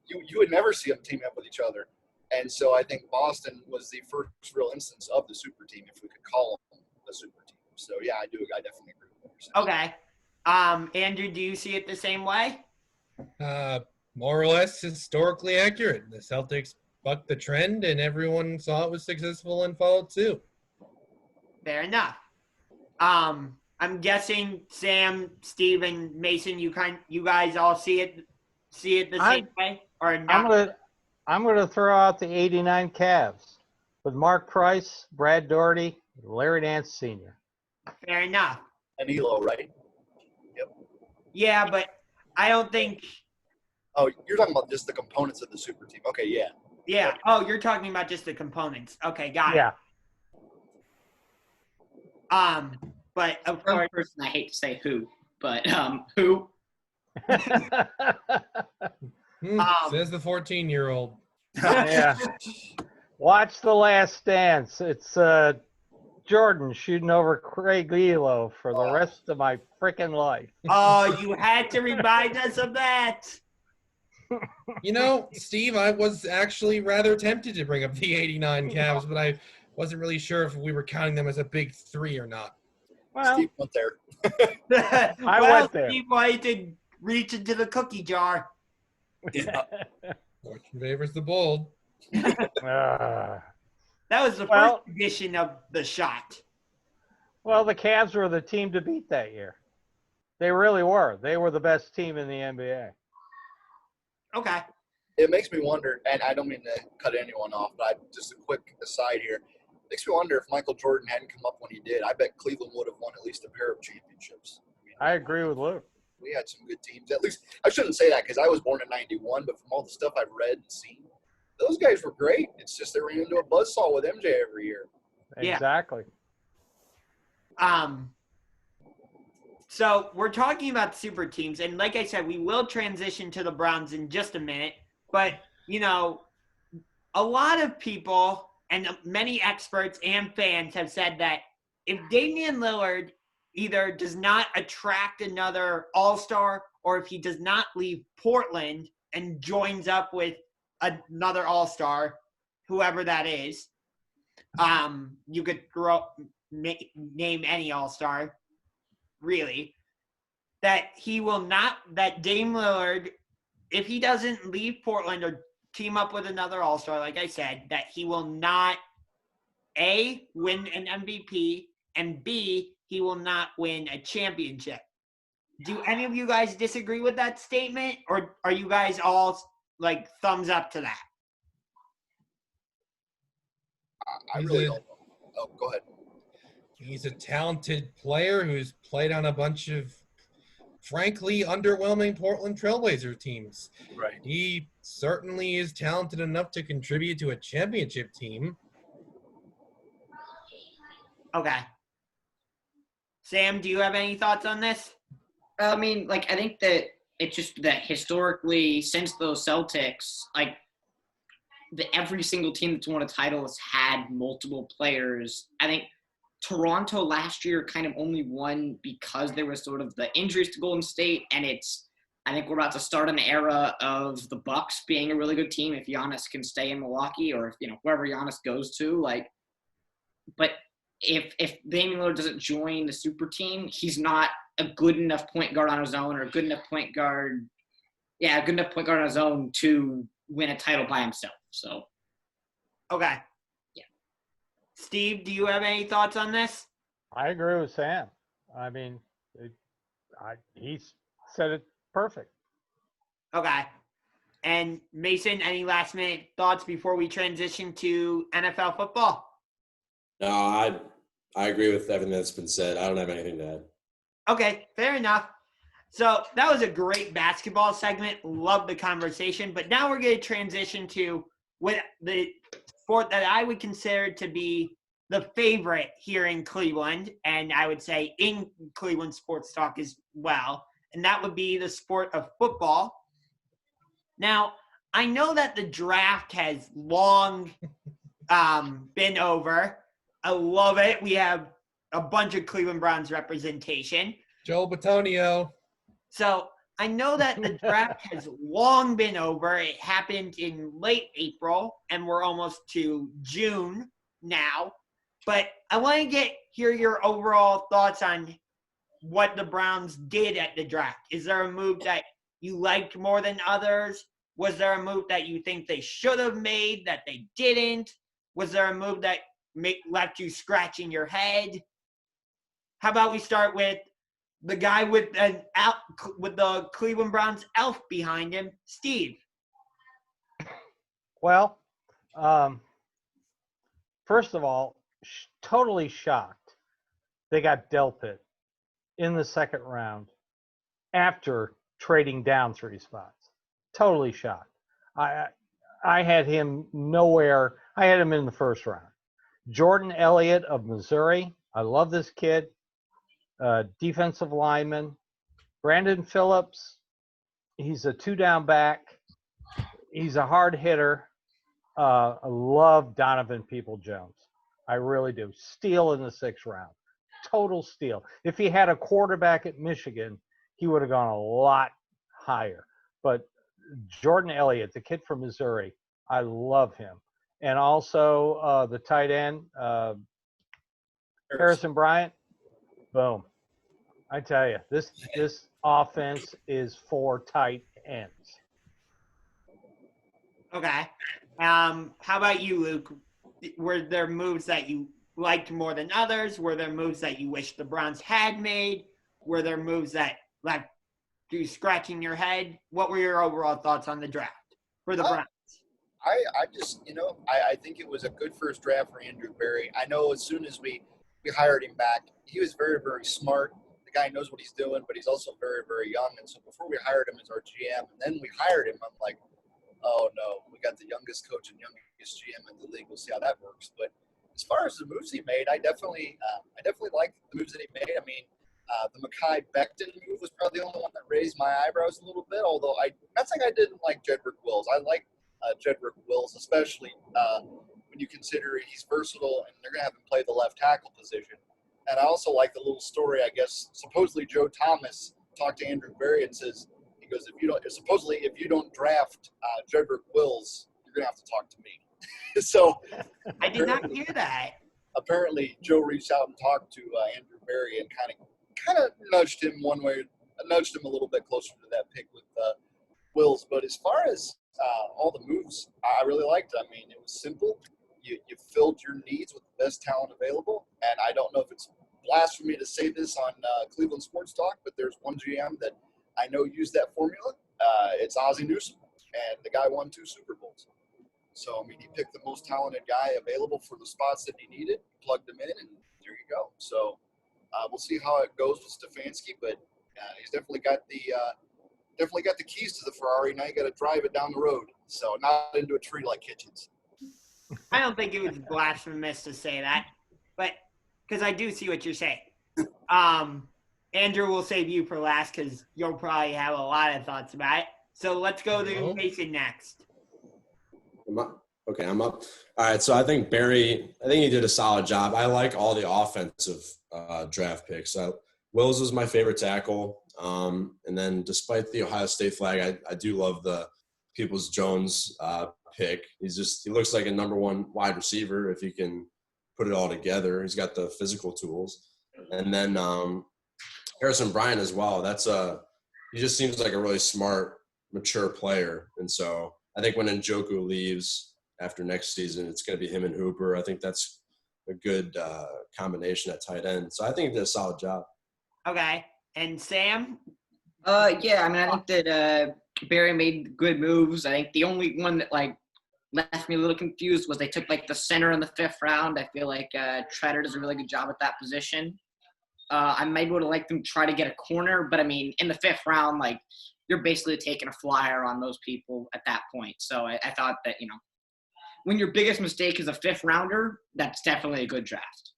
you would never see them team up with each other. And so I think Boston was the first real instance of the super team, if we could call them a super team. So, yeah, I definitely agree with what you're saying. Okay. Andrew, do you see it the same way? More or less historically accurate. The Celtics bucked the trend, and everyone saw it was successful and followed suit. Fair enough. I'm guessing Sam, Steve, and Mason, you guys all see it the same way, or not? I'm gonna throw out the '89 Cavs with Mark Price, Brad Daugherty, Larry Nance Sr. Fair enough. And Elo, right? Yep. Yeah, but I don't think. Oh, you're talking about just the components of the super team. Okay, yeah. Yeah. Oh, you're talking about just the components. Okay, got it. Yeah. But of One course, person I hate to say who, but who? Says the 14-year-old. Yeah. Watch The Last Dance. It's Jordan shooting over Craig Elo for the rest of my freaking life. Oh, you had to remind us of that. You know, Steve, I was actually rather tempted to bring up the '89 Cavs, but I wasn't really sure if we were counting them as a big three or not. Well, Steve went there. I went there. Steve wanted to reach into the cookie jar. Fortune favors the bold. Uh, That was the Well- first edition of the shot. well, the Cavs were the team to beat that year. They really were. They were the best team in the NBA. Okay. It makes me wonder, and I don't mean to cut anyone off, but just a quick aside here. It makes me wonder if Michael Jordan hadn't come up when he did. I bet Cleveland would have won at least a pair of championships. I agree with Lou. We had some good teams. At least, I shouldn't say that because I was born in '91, but from all the stuff I've read and seen, those guys were great. It's just they ran into a buzzsaw with MJ every year. Yeah. Exactly. So we're talking about super teams, and like I said, we will transition to the Browns in just a minute. But, you know, a lot of people and many experts and fans have said that if Damian Lillard either does not attract another all-star or if he does not leave Portland and joins up with another all-star, whoever that is, you could name any all-star, really, that Dame Lillard, if he doesn't leave Portland or team up with another all-star, like I said, that he will not, A, win an MVP, and B, he will not win a championship. Do any of you guys disagree with that statement, or are you guys all like thumbs up to that? I really don't know. Oh, go ahead. He's a talented player who's played on a bunch of, frankly, underwhelming Portland Trailblazer teams. Right. He certainly is talented enough to contribute to a championship team. Okay. Sam, do you have any thoughts on this? I mean, like, I think that it's just that historically, since those Celtics, like, every single team that's won a title has had multiple players. I think Toronto last year kind of only won because there was sort of the injuries to Golden State, and it's I think we're about to start an era of the Bucks being a really good team if Giannis can stay in Milwaukee or if, wherever Giannis goes to. But if Damian Lillard doesn't join the super team, he's not a good enough point guard on his own or a good enough point guard on his own to win a title by himself. So, okay. Yeah. Steve, do you have any thoughts on this? I agree with Sam. I mean, he said it perfect. Okay. And Mason, any last minute thoughts before we transition to NFL football? No, I agree with everything that's been said. I don't have anything to add. Okay, fair enough. So that was a great basketball segment. Love the conversation. But now we're going to transition to what the sport that I would consider to be the favorite here in Cleveland, and I would say in Cleveland sports talk as well, and that would be the sport of football. Now, I know that the draft has long been over. I love it. We have a bunch of Cleveland Browns representation. Joel Batonio. So I know that the draft has long been over. It happened in late April, and we're almost to June now. But I want to hear your overall thoughts on what the Browns did at the draft. Is there a move that you liked more than others? Was there a move that you think they should have made that they didn't? Was there a move that left you scratching your head? How about we start with the guy with the Cleveland Browns elf behind him, Steve? Well, first of all, totally shocked they got Delpit in the second round after trading down 3 spots. Totally shocked. I had him nowhere. I had him in the first round. Jordan Elliott of Missouri. I love this kid. Defensive lineman. Brandon Phillips. He's a 2-down back. He's a hard hitter. I love Donovan Peoples-Jones. I really do. Steal in the 6th round. Total steal. If he had a quarterback at Michigan, he would have gone a lot higher. But Jordan Elliott, the kid from Missouri, I love him. And also the tight end, Harrison Bryant. Boom. I tell you, this offense is for tight ends. Okay. How about you, Luke? Were there moves that you liked more than others? Were there moves that you wish the Browns had made? Were there moves that left you scratching your head? What were your overall thoughts on the draft for the Browns? I just, I think it was a good first draft for Andrew Berry. I know as soon as we hired him back, he was very, very smart. The guy knows what he's doing, but he's also very, very young. And so before we hired him as our GM, and then we hired him, I'm like, oh no, we got the youngest coach and youngest GM in the league. We'll see how that works. But as far as the moves he made, I definitely liked the moves that he made. I mean, the Mekhi Becton move was probably the only one that raised my eyebrows a little bit. Although not saying I didn't like Jedrick Wills. I like Jedrick Wills, especially when you consider he's versatile and they're going to have him play the left tackle position. And I also like the little story, I guess, supposedly Joe Thomas talked to Andrew Berry and says, he goes, if you don't draft Jedrick Wills, you're going to have to talk to me. So I did not hear that. Apparently Joe reached out and talked to Andrew Berry and kind of nudged him a little bit closer to that pick with Wills. But as far as all the moves, I really liked it. I mean, it was simple. You filled your needs with the best talent available. And I don't know if it's blasphemy to say this on Cleveland Sports Talk, but there's one GM that I know used that formula. It's Ozzie Newsome, and the guy won 2 Super Bowls. So, I mean, he picked the most talented guy available for the spots that he needed, plugged him in, and there you go. So, we'll see how it goes with Stefanski, but he's definitely got the keys to the Ferrari. Now you got to drive it down the road. So, not into a tree like Kitchens. I don't think it was blasphemous to say that, but because I do see what you're saying. Andrew will save you for last because you'll probably have a lot of thoughts about it. So let's go to Mason next. Okay, I'm up. All right, so I think he did a solid job. I like all the offensive draft picks. Wills was my favorite tackle. And then despite the Ohio State flag, I do love the Peoples-Jones pick. He looks like a number one wide receiver if he can put it all together. He's got the physical tools. And then Harrison Bryant as well. He just seems like a really smart, mature player. And so I think when Njoku leaves after next season, it's going to be him and Hooper. I think that's a good combination at tight end. So I think he did a solid job. Okay. And Sam? Yeah, I mean, I think that Barry made good moves. I think the only one that, left me a little confused was they took, the center in the 5th round. I feel like Treader does a really good job at that position. I maybe would have liked them to try to get a corner, but, I mean, in the 5th round, you're basically taking a flyer on those people at that point. So I thought that, when your biggest mistake is a 5th rounder, that's definitely a good draft.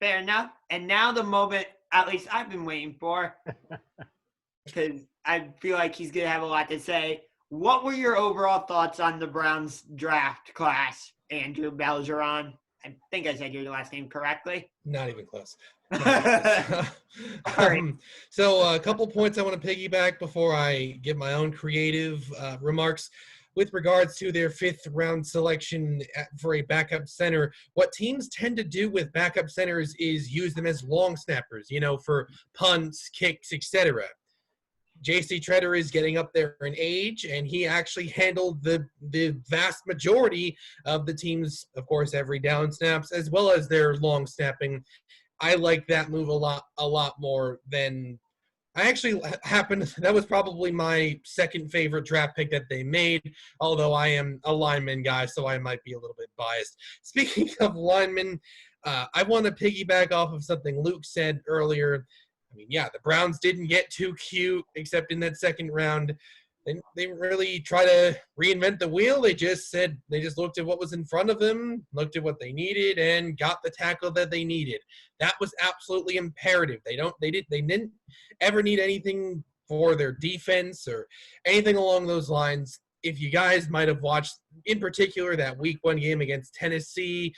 Fair enough. And now the moment, at least I've been waiting for, because I feel like he's going to have a lot to say. What were your overall thoughts on the Browns draft class, Andrew Belgeron? I think I said your last name correctly. Not even close. All right. So a couple points I want to piggyback before I give my own creative remarks. With regards to their 5th round selection for a backup center, what teams tend to do with backup centers is use them as long snappers, for punts, kicks, etc. J.C. Treader is getting up there in age, and he actually handled the vast majority of the team's, of course, every down snaps, as well as their long snapping. I like that move a lot more than I actually that was probably my second favorite draft pick that they made, although I am a lineman guy, so I might be a little bit biased. Speaking of linemen, I want to piggyback off of something Luke said earlier. I mean, yeah, the Browns didn't get too cute, except in that 2nd round. They didn't really try to reinvent the wheel. They just looked at what was in front of them, looked at what they needed, and got the tackle that they needed. That was absolutely imperative. They didn't ever need anything for their defense or anything along those lines. If you guys might have watched, in particular, that Week 1 game against Tennessee,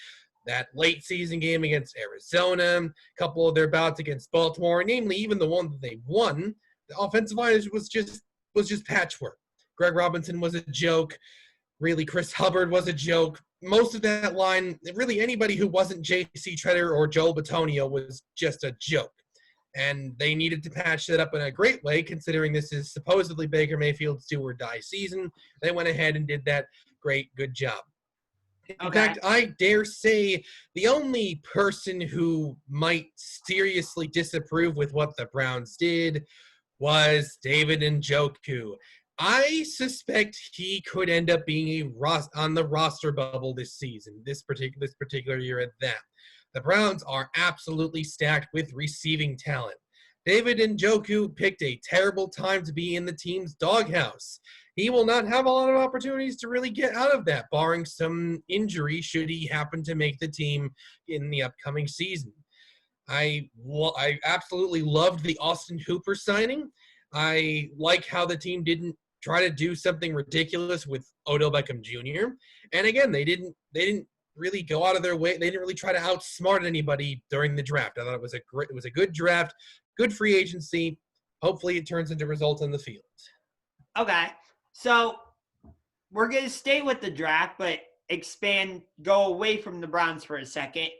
that late season game against Arizona, a couple of their bouts against Baltimore, namely even the one that they won, the offensive line was just patchwork. Greg Robinson was a joke. Really, Chris Hubbard was a joke. Most of that line, really anybody who wasn't J.C. Treader or Joel Bitonio was just a joke. And they needed to patch that up in a great way, considering this is supposedly Baker Mayfield's do-or-die season. They went ahead and did that. Good job. In fact, I dare say the only person who might seriously disapprove with what the Browns did was David Njoku. I suspect he could end up being on the roster bubble this season, this particular year at that. The Browns are absolutely stacked with receiving talent. David Njoku picked a terrible time to be in the team's doghouse. He will not have a lot of opportunities to really get out of that, barring some injury should he happen to make the team in the upcoming season. I absolutely loved the Austin Hooper signing. I like how the team didn't try to do something ridiculous with Odell Beckham Jr. And again, they didn't really go out of their way. They didn't really try to outsmart anybody during the draft. I thought it was a good draft, good free agency. Hopefully it turns into results on the field. Okay. So we're going to stay with the draft, but go away from the Browns for a second,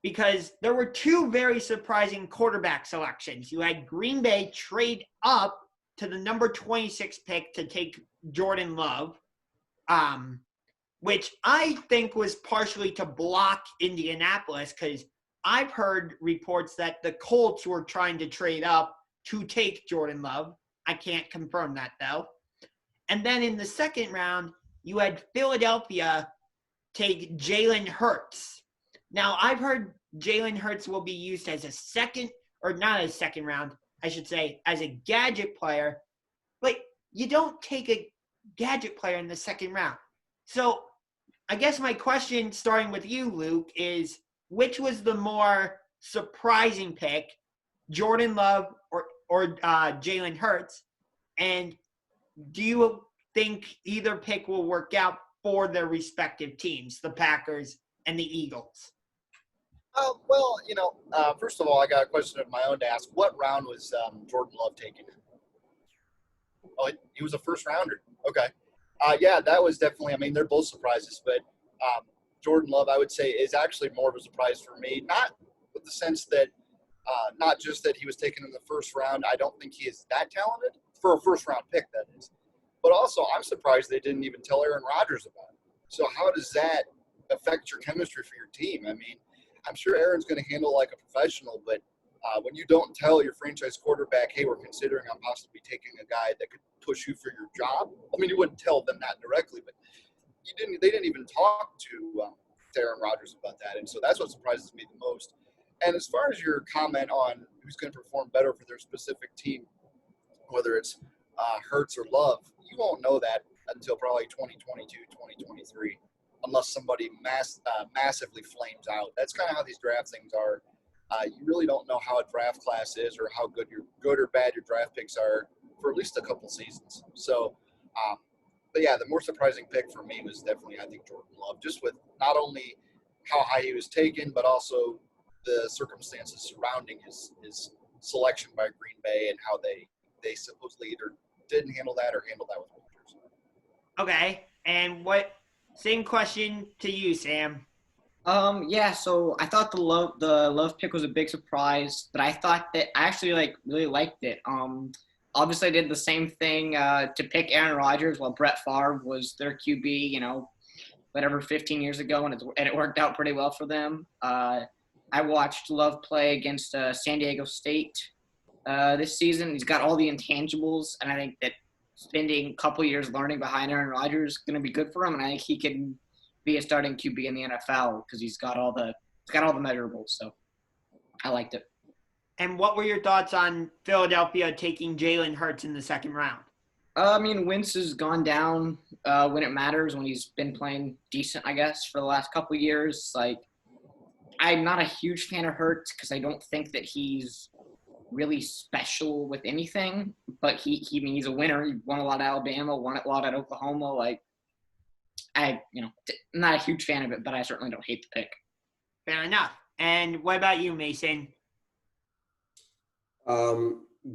because there were 2 very surprising quarterback selections. You had Green Bay trade up to the number 26 pick to take Jordan Love, which I think was partially to block Indianapolis, because I've heard reports that the Colts were trying to trade up to take Jordan Love. I can't confirm that, though. And then in the 2nd round, you had Philadelphia take Jalen Hurts. Now, I've heard Jalen Hurts will be used as a not as 2nd round, I should say, as a gadget player. But you don't take a gadget player in the 2nd round. So I guess my question, starting with you, Luke, is which was the more surprising pick, Jordan Love or Jalen Hurts? And do you think either pick will work out for their respective teams, the Packers and the Eagles? Well, first of all, I got a question of my own to ask. What round was Jordan Love taken in? Oh, he was a first rounder. Okay. Yeah, that was definitely. I mean, they're both surprises, but Jordan Love, I would say, is actually more of a surprise for me. Not with the sense that, not just that he was taken in the first round. I don't think he is that talented for a first round pick. That is, but also I'm surprised they didn't even tell Aaron Rodgers about it. So how does that affect your chemistry for your team? I mean, I'm sure Aaron's going to handle like a professional, but when you don't tell your franchise quarterback, hey, we're considering on possibly taking a guy that could push you for your job. I mean, you wouldn't tell them that directly, but they didn't even talk to Aaron Rodgers about that. And so that's what surprises me the most. And as far as your comment on who's going to perform better for their specific team, whether it's Hurts or Love, you won't know that until probably 2022, 2023, unless somebody massively flames out. That's kind of how these draft things are. You really don't know how a draft class is or how good or bad your draft picks are for at least a couple seasons. So, but yeah, the more surprising pick for me was definitely, I think, Jordan Love, just with not only how high he was taken, but also the circumstances surrounding his selection by Green Bay and how they supposedly either didn't handle that or handled that with Rodgers. Okay, and same question to you, Sam. Yeah, so I thought the love pick was a big surprise, but I thought that I actually really liked it. Obviously I did the same thing to pick Aaron Rodgers while Brett Favre was their QB, whatever 15 years ago, and it worked out pretty well for them. I watched Love play against San Diego State this season. He's got all the intangibles, and I think that spending a couple years learning behind Aaron Rodgers is going to be good for him, and I think he can be a starting QB in the NFL because he's got all the measurables. So I liked it. And what were your thoughts on Philadelphia taking Jalen Hurts in the second round? I mean, Wentz has gone down when it matters, when he's been playing decent, I guess, for the last couple of years. I'm not a huge fan of Hurts because I don't think that he's really special with anything. But he's a winner. He won a lot at Alabama, won a lot at Oklahoma. I'm not a huge fan of it, but I certainly don't hate the pick. Fair enough. And what about you, Mason?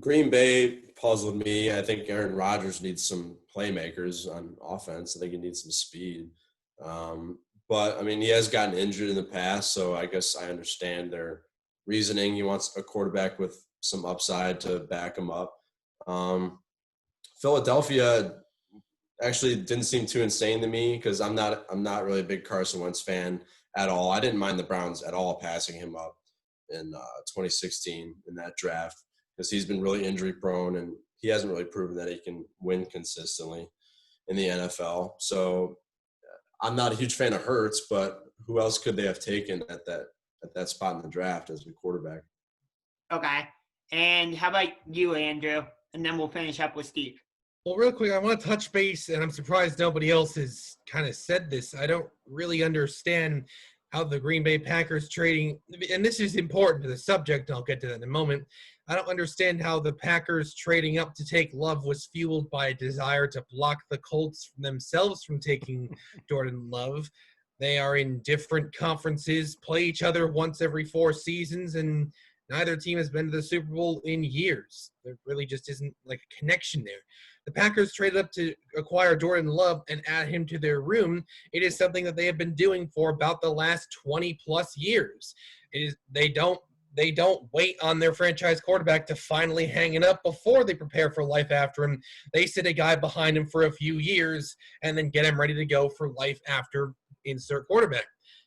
Green Bay puzzled me. I think Aaron Rodgers needs some playmakers on offense. I think he needs some speed. But, I mean, he has gotten injured in the past, so I guess I understand their reasoning. He wants a quarterback with some upside to back him up. Philadelphia actually didn't seem too insane to me because I'm not really a big Carson Wentz fan at all. I didn't mind the Browns at all passing him up in 2016 in that draft because he's been really injury prone and he hasn't really proven that he can win consistently in the NFL. So I'm not a huge fan of Hurts, but who else could they have taken at that spot in the draft as a quarterback? Okay. And how about you, Andrew? And then we'll finish up with Steve. Well, real quick, I want to touch base, and I'm surprised nobody else has kind of said this. I don't really understand how the Green Bay Packers trading, and this is important to the subject, and I'll get to that in a moment. I don't understand how the Packers trading up to take Love was fueled by a desire to block the Colts themselves from taking Jordan Love. They are in different conferences, play each other once every 4 seasons, and neither team has been to the Super Bowl in years. There really just isn't like a connection there. The Packers traded up to acquire Jordan Love and add him to their room. It is something that they have been doing for about the last 20-plus years. They don't wait on their franchise quarterback to finally hang it up before they prepare for life after him. They sit a guy behind him for a few years and then get him ready to go for life after insert quarterback.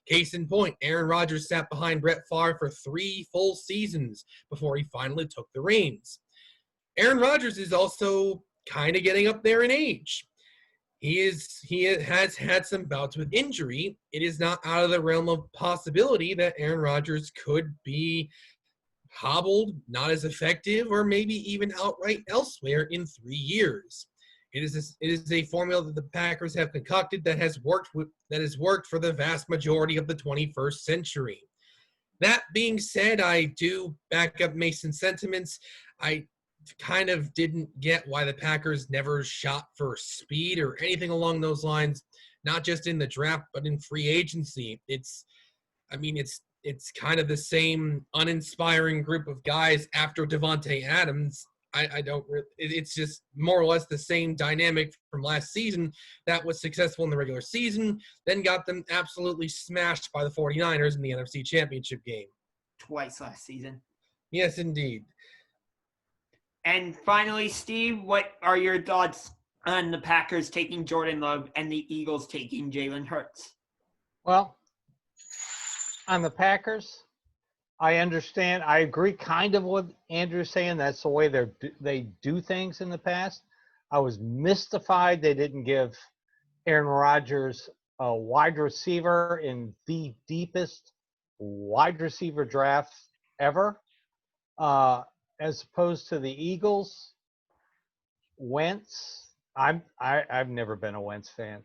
Case in point, Aaron Rodgers sat behind Brett Favre for 3 full seasons before he finally took the reins. Aaron Rodgers is also kind of getting up there in age. He has had some bouts with injury. It is not out of the realm of possibility that Aaron Rodgers could be hobbled, not as effective, or maybe even outright elsewhere in 3 years. It is a formula that the Packers have concocted that has worked for the vast majority of the 21st century. That being said, I do back up Mason's sentiments. I kind of didn't get why the Packers never shot for speed or anything along those lines, not just in the draft, but in free agency. It's it's kind of the same uninspiring group of guys after Devontae Adams. I don't really, it's just more or less the same dynamic from last season that was successful in the regular season, then got them absolutely smashed by the 49ers in the NFC Championship game. Twice last season. Yes, indeed. And finally, Steve, what are your thoughts on the Packers taking Jordan Love and the Eagles taking Jalen Hurts? Well, on the Packers, I understand. I agree kind of what Andrew's saying. That's the way they do things in the past. I was mystified they didn't give Aaron Rodgers a wide receiver in the deepest wide receiver draft ever, as opposed to the Eagles. Wentz, I've never been a Wentz fan,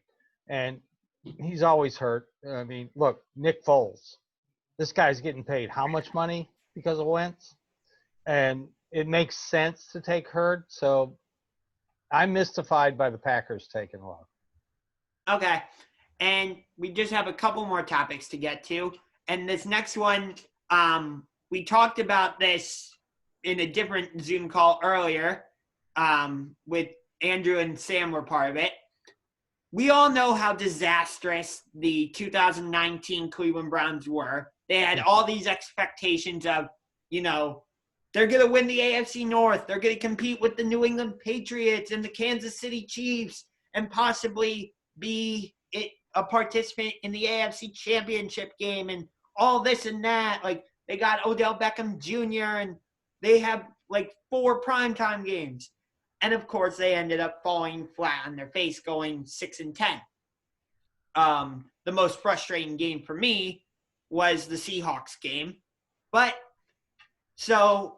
and he's always hurt. I mean, look, Nick Foles. This guy's getting paid how much money because of Wentz? And it makes sense to take Hurd. So I'm mystified by the Packers taking Love. Okay. And we just have a couple more topics to get to. And this next one, we talked about this in a different Zoom call earlier with Andrew and Sam were part of it. We all know how disastrous the 2019 Cleveland Browns were. They had all these expectations of, they're going to win the AFC North. They're going to compete with the New England Patriots and the Kansas City Chiefs and possibly be a participant in the AFC Championship game and all this and that. Like, they got Odell Beckham Jr. and they have, 4 primetime games. And, of course, they ended up falling flat on their face going 6-10. The most frustrating game for me was the Seahawks game. But so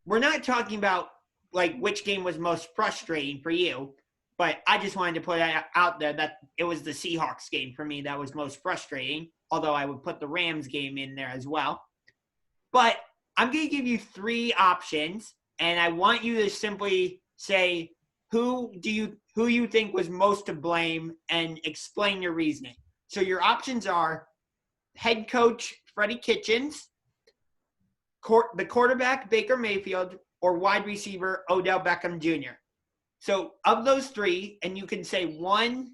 we're not talking about which game was most frustrating for you, but I just wanted to put it out there that it was the Seahawks game for me that was most frustrating, although I would put the Rams game in there as well. But I'm going to give you 3 options, and I want you to simply say who you think was most to blame and explain your reasoning. So your options are head coach Freddie Kitchens, the quarterback Baker Mayfield, or wide receiver Odell Beckham Jr. So of those 3, and you can say one,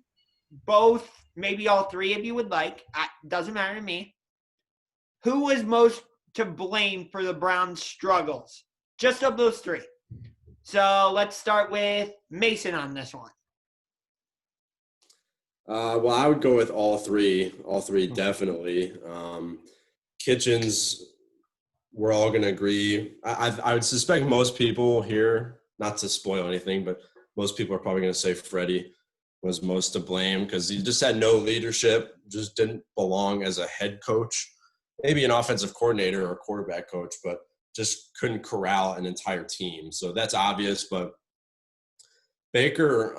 both, maybe all 3 if you would like. Doesn't matter to me. Who was most to blame for the Browns' struggles? Just of those 3. So let's start with Mason on this one. Well, I would go with all three definitely. Kitchens, we're all going to agree. I would suspect most people here, not to spoil anything, but most people are probably going to say Freddie was most to blame because he just had no leadership, just didn't belong as a head coach, maybe an offensive coordinator or quarterback coach, but just couldn't corral an entire team. So that's obvious, but Baker,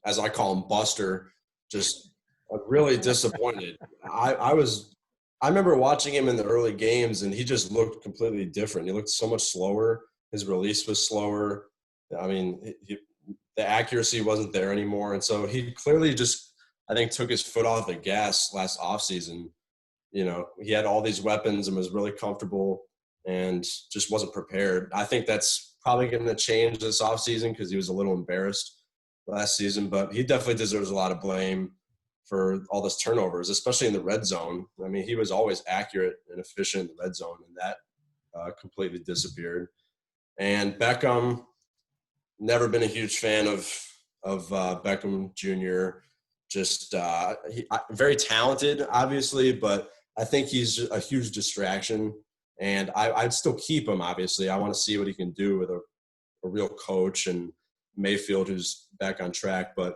as I call him, Buster, just really disappointed. I remember watching him in the early games, and he just looked completely different. He looked so much slower. His release was slower. I mean, the accuracy wasn't there anymore. And so he clearly just, I think, took his foot off the gas last offseason. He had all these weapons and was really comfortable and just wasn't prepared. I think that's probably going to change this offseason because he was a little embarrassed last season, but he definitely deserves a lot of blame for all those turnovers, especially in the red zone. I mean, he was always accurate and efficient in the red zone, and that completely disappeared. And Beckham, never been a huge fan of Beckham Jr. Just very talented, obviously, but I think he's a huge distraction. And I'd still keep him, obviously. I want to see what he can do with a real coach and Mayfield, who's back on track. But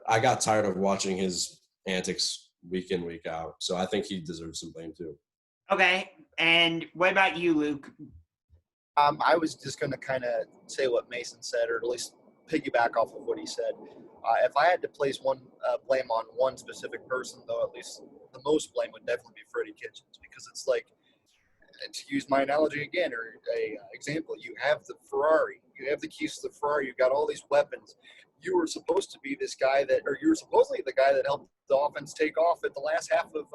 I got tired of watching his antics week in, week out. So I think he deserves some blame too. Okay. And what about you, Luke? I was just going to kind of say what Mason said, or at least piggyback off of what he said. If I had to place one blame on one specific person, though, at least the most blame would definitely be Freddie Kitchens, because it's like, to use my analogy again, or a example, you have the Ferrari, you have the keys to the Ferrari, you got all these weapons. You were supposed to be this guy that, or you were supposedly the guy that helped the offense take off at the last half of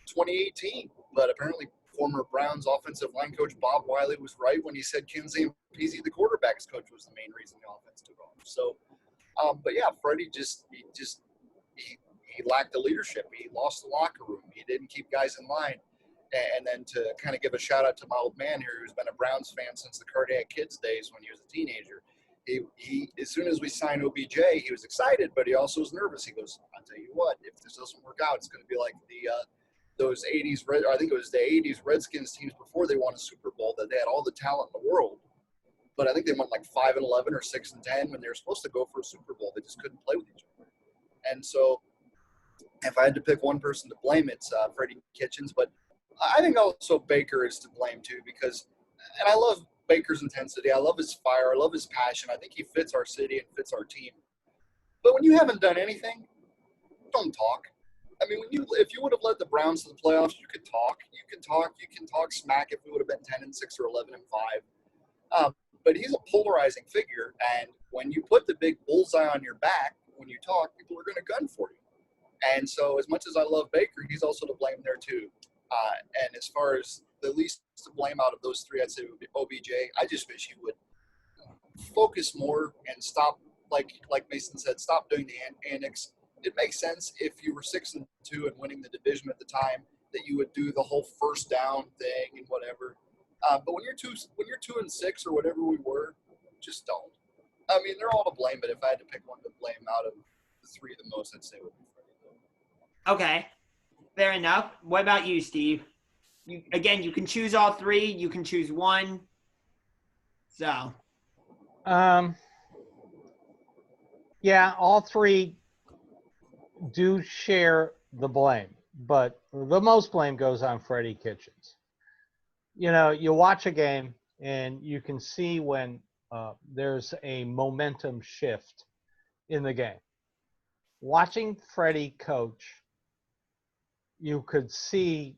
2018, but apparently former Browns offensive line coach Bob Wiley was right when he said Ken Zampese, the quarterback's coach, was the main reason the offense took off. So, but yeah, Freddie he lacked the leadership. He lost the locker room. He didn't keep guys in line. And then to kind of give a shout out to my old man here, who's been a Browns fan since the Cardiac Kids days when he was a teenager. He as soon as we signed OBJ, he was excited, but he also was nervous. He goes, "I'll tell you what, if this doesn't work out, it's going to be like those '80s, I think it was the '80s Redskins teams before they won a Super Bowl, that they had all the talent in the world, but I think they went like 5-11 or 6-10 when they were supposed to go for a Super Bowl. They just couldn't play with each other. And so, if I had to pick one person to blame, it's Freddie Kitchens. But I think also Baker is to blame too, because, and I love Baker's intensity. I love his fire. I love his passion. I think he fits our city and fits our team. But when you haven't done anything, don't talk. I mean, if you would have led the Browns to the playoffs, you could talk. You can talk smack if we would have been 10-6 or 11-5. But he's a polarizing figure, and when you put the big bullseye on your back, when you talk, people are going to gun for you. And so, as much as I love Baker, he's also to blame there too. And as far as the least to blame out of those three, I'd say it would be OBJ. I just wish he would focus more and stop, like Mason said, stop doing the antics. It makes sense if you were 6-2 and winning the division at the time that you would do the whole first down thing and whatever. But when you're 2-6 or whatever we were, just don't. I mean, they're all to blame, but if I had to pick one to blame out of the three the most, I'd say it would be Freddie. Okay, fair enough. What about you, Steve? You can choose all three. You can choose one. So. Yeah, all three do share the blame, but the most blame goes on Freddie Kitchens. You know, you watch a game and you can see when there's a momentum shift in the game. Watching Freddie coach, you could see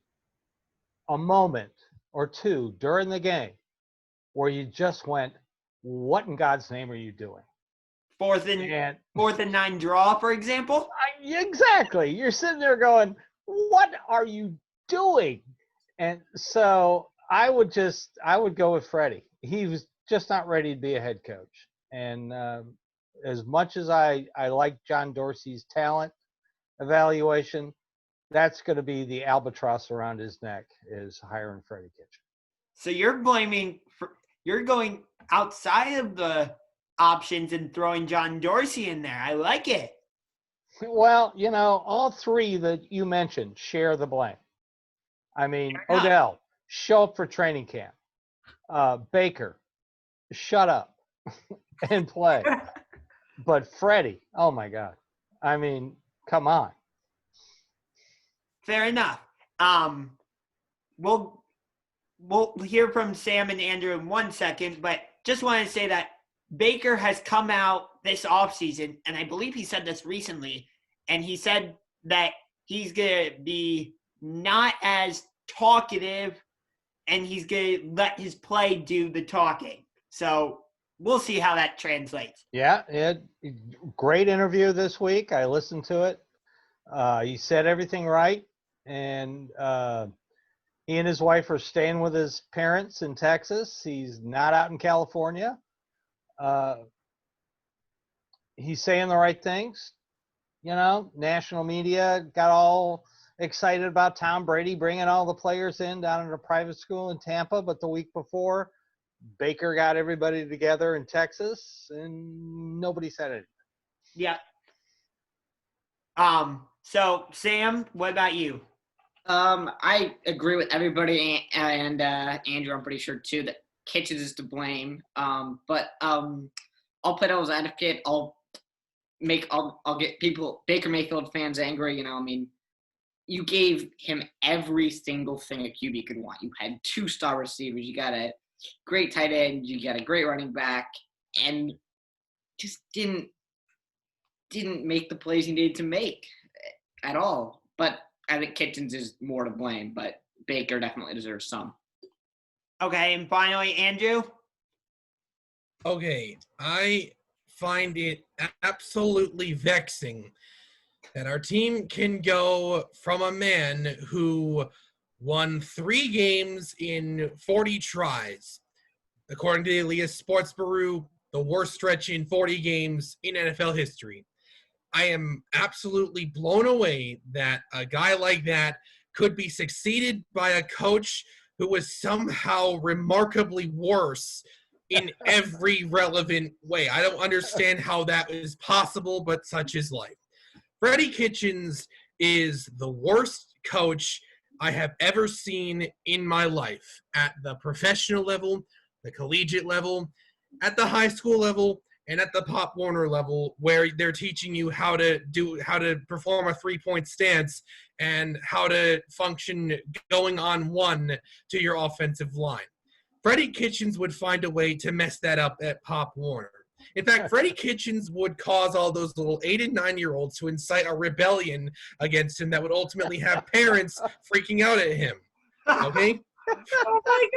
a moment or two during the game where you just went, what in God's name are you doing? Fourth and 9 draw, for example? Exactly. You're sitting there going, what are you doing? And so I would go with Freddie. He was just not ready to be a head coach. And as much as I like John Dorsey's talent evaluation, that's going to be the albatross around his neck is hiring Freddie Kitchens. So you're going outside of the options and throwing John Dorsey in there. I like it. Well, you know, all three that you mentioned share the blame. I mean, Odell, show up for training camp. Baker, shut up and play. But Freddie, oh my God. I mean, come on. Fair enough. We'll hear from Sam and Andrew in 1 second, but just want to say that Baker has come out this offseason, and I believe he said this recently, and he said that he's going to be not as talkative, and he's going to let his play do the talking. So we'll see how that translates. Yeah, great interview this week. I listened to it. He said everything right, and he and his wife are staying with his parents in Texas. He's not out in California. He's saying the right things. You know, national media got all excited about Tom Brady bringing all the players in down at a private school in Tampa, but the week before, Baker got everybody together in Texas, and nobody said anything. Yeah. So, Sam, what about you? I agree with everybody, and Andrew, I'm pretty sure too, that Kitchens is to blame. But I'll play devil's advocate. I'll get Baker Mayfield fans angry. You know, I mean, you gave him every single thing a QB could want. You had 2-star receivers. You got a great tight end. You got a great running back, and just didn't make the plays he needed to make at all. But I think Kitchens is more to blame, but Baker definitely deserves some. Okay, and finally, Andrew? Okay, I find it absolutely vexing that our team can go from a man who won 3 games in 40 tries. According to the Elias Sports Bureau, the worst stretch in 40 games in NFL history. I am absolutely blown away that a guy like that could be succeeded by a coach who was somehow remarkably worse in every relevant way. I don't understand how that is possible, but such is life. Freddie Kitchens is the worst coach I have ever seen in my life at the professional level, the collegiate level, at the high school level, and at the Pop Warner level, where they're teaching you how to perform a 3-point stance and how to function going on one to your offensive line. Freddie Kitchens would find a way to mess that up at Pop Warner. In fact, Freddie Kitchens would cause all those little 8 and 9-year-olds to incite a rebellion against him that would ultimately have parents freaking out at him. Okay? Oh my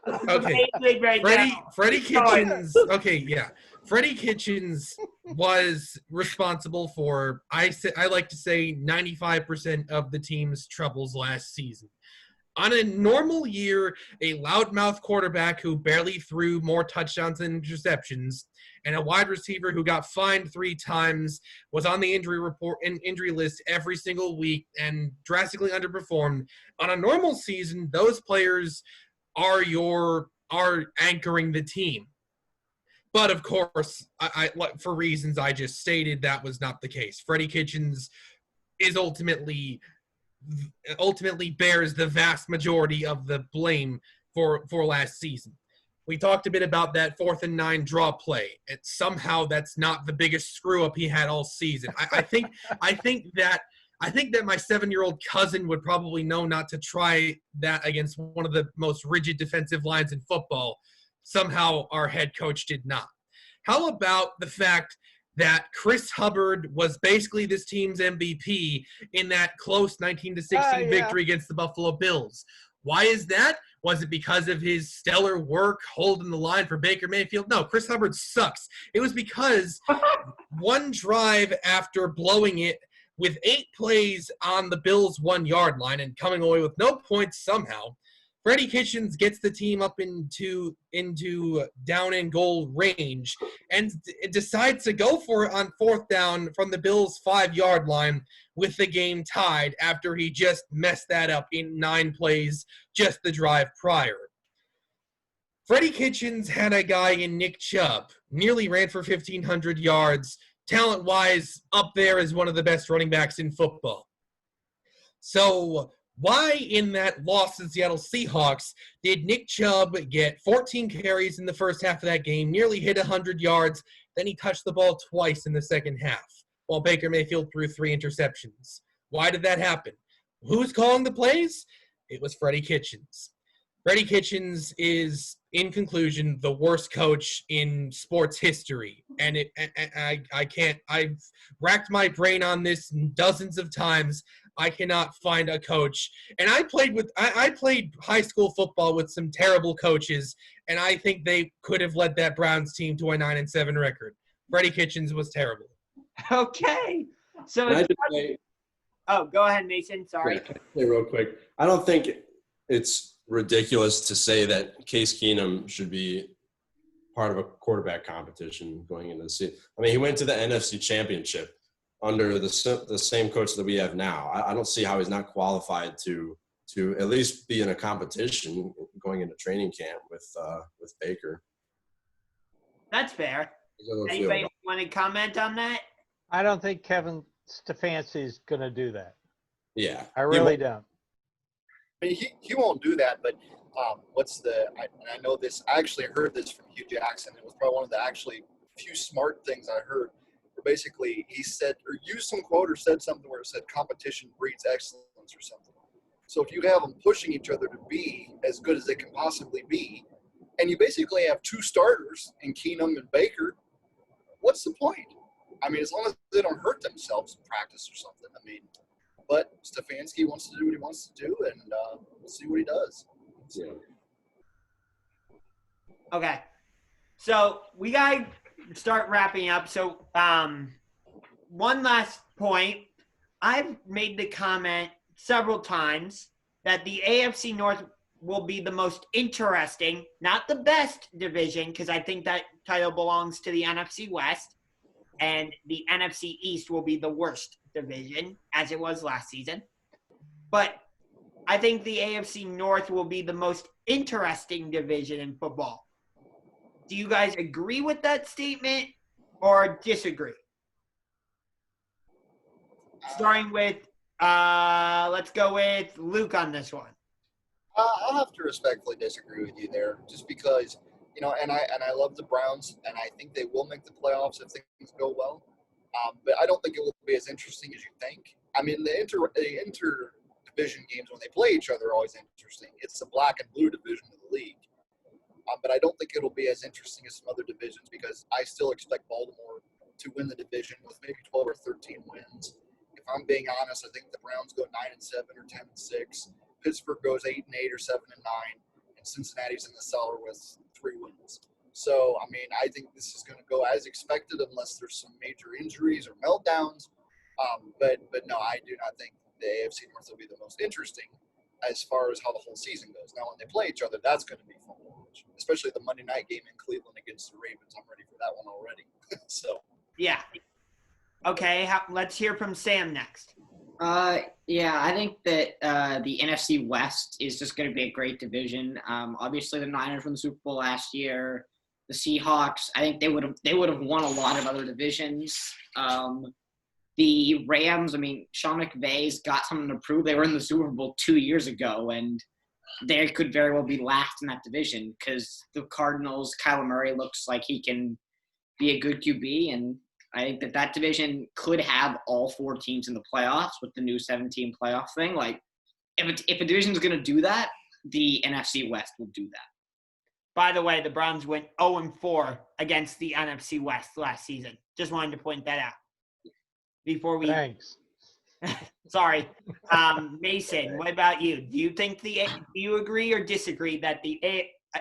God! Okay. Amazing right now. Freddie Kitchens. Okay, yeah. Freddie Kitchens was responsible for, I like to say, 95% of the team's troubles last season. On a normal year, a loudmouth quarterback who barely threw more touchdowns than interceptions, and a wide receiver who got fined 3 times, was on the injury list every single week, and drastically underperformed. On a normal season, those players are anchoring the team. But of course, I for reasons I just stated, that was not the case. Freddie Kitchens is ultimately bears the vast majority of the blame for last season. We talked a bit about that 4th and 9 draw play, and somehow that's not the biggest screw up he had all season. I think that my 7-year-old cousin would probably know not to try that against one of the most rigid defensive lines in football. Somehow our head coach did not. How about the fact that Chris Hubbard was basically this team's MVP in that close 19-16 victory against the Buffalo Bills? Why is that? Was it because of his stellar work holding the line for Baker Mayfield? No, Chris Hubbard sucks. It was because one drive after blowing it with 8 plays on the Bills' 1-yard line and coming away with no points somehow, Freddie Kitchens gets the team up into down and goal range and decides to go for it on 4th down from the Bills' 5-yard line with the game tied after he just messed that up in 9 plays just the drive prior. Freddie Kitchens had a guy in Nick Chubb, nearly ran for 1,500 yards, talent-wise up there as one of the best running backs in football. So why in that loss to the Seattle Seahawks did Nick Chubb get 14 carries in the first half of that game, nearly hit 100 yards, then he touched the ball twice in the second half, while Baker Mayfield threw 3 interceptions? Why did that happen? Who's calling the plays? It was Freddie Kitchens. Freddie Kitchens is, in conclusion, the worst coach in sports history. And I've racked my brain on this dozens of times. I cannot find a coach. And I played high school football with some terrible coaches, and I think they could have led that Browns team to a 9-7 record. Freddie Kitchens was terrible. Okay. So go ahead, Mason. Sorry. Can I say real quick? I don't think it's ridiculous to say that Case Keenum should be part of a quarterback competition going into the season. I mean, he went to the NFC Championship under the same coach that we have now. I don't see how he's not qualified to at least be in a competition going into training camp with Baker. That's fair. Anybody want to comment on that? I don't think Kevin Stefanski is going to do that. Yeah. I really don't. I mean, he won't do that, but I know this, I actually heard this from Hugh Jackson. It was probably one of the actually few smart things I heard. Where basically he said, or used some quote or said something where it said competition breeds excellence or something. So if you have them pushing each other to be as good as they can possibly be, and you basically have 2 starters in Keenum and Baker, what's the point? I mean, as long as they don't hurt themselves in practice or something. I mean, but Stefanski wants to do what he wants to do, and we'll see what he does. Yeah. Okay. So we got to start wrapping up. So one last point. I've made the comment several times that the AFC North will be the most interesting, not the best division, because I think that title belongs to the NFC West, and the NFC East will be the worst division, as it was last season. But I think the AFC North will be the most interesting division in football. Do you guys agree with that statement or disagree? Starting with, let's go with Luke on this one. I'll have to respectfully disagree with you there, just because, and I love the Browns, and I think they will make the playoffs if things go well. But I don't think it will be as interesting as you think. I mean, the inter-division games when they play each other are always interesting. It's the black and blue division of the league. But I don't think it'll be as interesting as some other divisions, because I still expect Baltimore to win the division with maybe 12 or 13 wins. If I'm being honest, I think the Browns go 9-7 or 10-6. Pittsburgh goes 8-8 or 7-9, and Cincinnati's in the cellar with 3 wins. So, I mean, I think this is going to go as expected unless there's some major injuries or meltdowns. But no, I do not think the AFC North will be the most interesting as far as how the whole season goes. Now, when they play each other, that's going to be fun to watch, especially the Monday night game in Cleveland against the Ravens. I'm ready for that one already. So, yeah. Okay, let's hear from Sam next. Yeah, I think that the NFC West is just going to be a great division. Obviously, the Niners won the Super Bowl last year. The Seahawks, I think they would have won a lot of other divisions. The Rams, I mean, Sean McVay's got something to prove. They were in the Super Bowl 2 years ago, and they could very well be last in that division because the Cardinals, Kyler Murray looks like he can be a good QB, and I think that division could have all 4 teams in the playoffs with the new 17 playoff thing. Like, if a division is going to do that, the NFC West will do that. By the way, the Browns went 0-4 against the NFC West last season. Just wanted to point that out. Before we Thanks. Sorry. Mason, what about you? Do you agree or disagree that the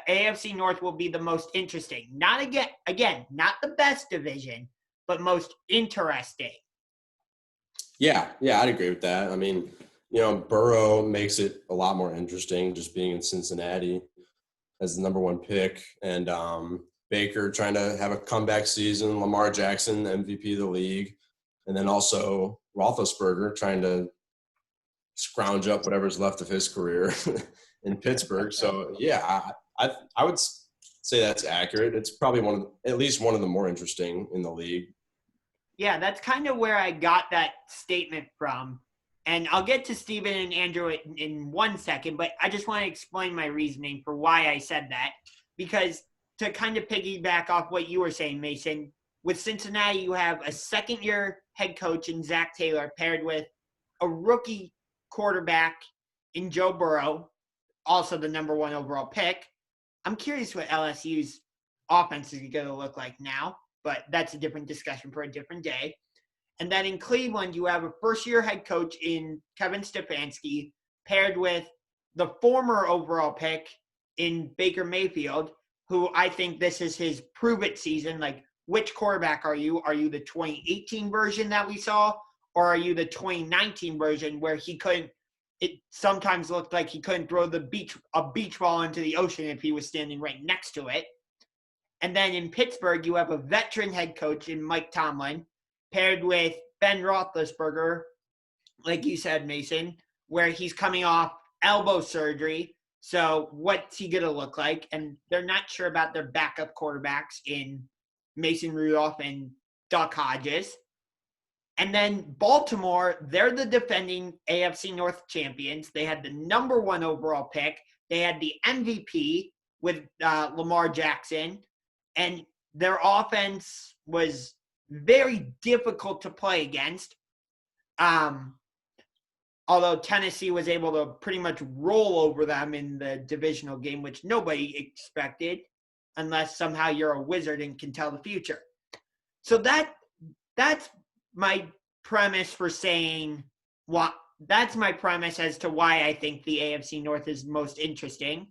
AFC North will be the most interesting? Not again, not the best division, but most interesting. Yeah, I'd agree with that. I mean, Burrow makes it a lot more interesting just being in Cincinnati as the number 1 pick, and Baker trying to have a comeback season, Lamar Jackson, MVP of the league, and then also Roethlisberger trying to scrounge up whatever's left of his career in Pittsburgh. So, yeah, I would say that's accurate. It's probably at least one of the more interesting in the league. Yeah, that's kind of where I got that statement from. And I'll get to Steven and Andrew in 1 second, but I just want to explain my reasoning for why I said that. Because to kind of piggyback off what you were saying, Mason, with Cincinnati, you have a second-year head coach in Zach Taylor paired with a rookie quarterback in Joe Burrow, also the number 1 overall pick. I'm curious what LSU's offense is going to look like now, but that's a different discussion for a different day. And then in Cleveland, you have a first-year head coach in Kevin Stefanski paired with the former overall pick in Baker Mayfield, who I think this is his prove-it season. Like, which quarterback are you? Are you the 2018 version that we saw, or are you the 2019 version where it sometimes looked like he couldn't throw a beach ball into the ocean if he was standing right next to it? And then in Pittsburgh, you have a veteran head coach in Mike Tomlin paired with Ben Roethlisberger, like you said, Mason, where he's coming off elbow surgery. So what's he going to look like? And they're not sure about their backup quarterbacks in Mason Rudolph and Duck Hodges. And then Baltimore, they're the defending AFC North champions. They had the number 1 overall pick. They had the MVP with Lamar Jackson. And their offense was very difficult to play against. Although Tennessee was able to pretty much roll over them in the divisional game, which nobody expected, unless somehow you're a wizard and can tell the future. So that's my premise for saying that's my premise as to why I think the AFC North is most interesting.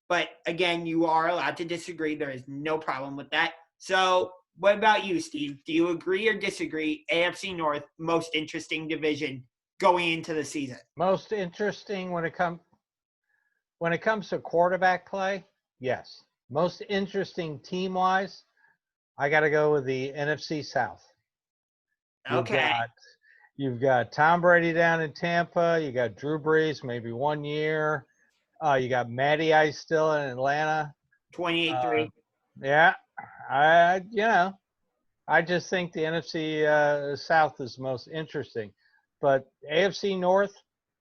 But again, you are allowed to disagree. There is no problem with that. So what about you, Steve? Do you agree or disagree? AFC North, most interesting division going into the season. Most interesting when it comes to quarterback play, yes. Most interesting team-wise, I got to go with the NFC South. Okay. You've got Tom Brady down in Tampa. You got Drew Brees, maybe 1 year. You got Matty Ice still in Atlanta. 28-3. Yeah, I just think the NFC South is most interesting. But AFC North,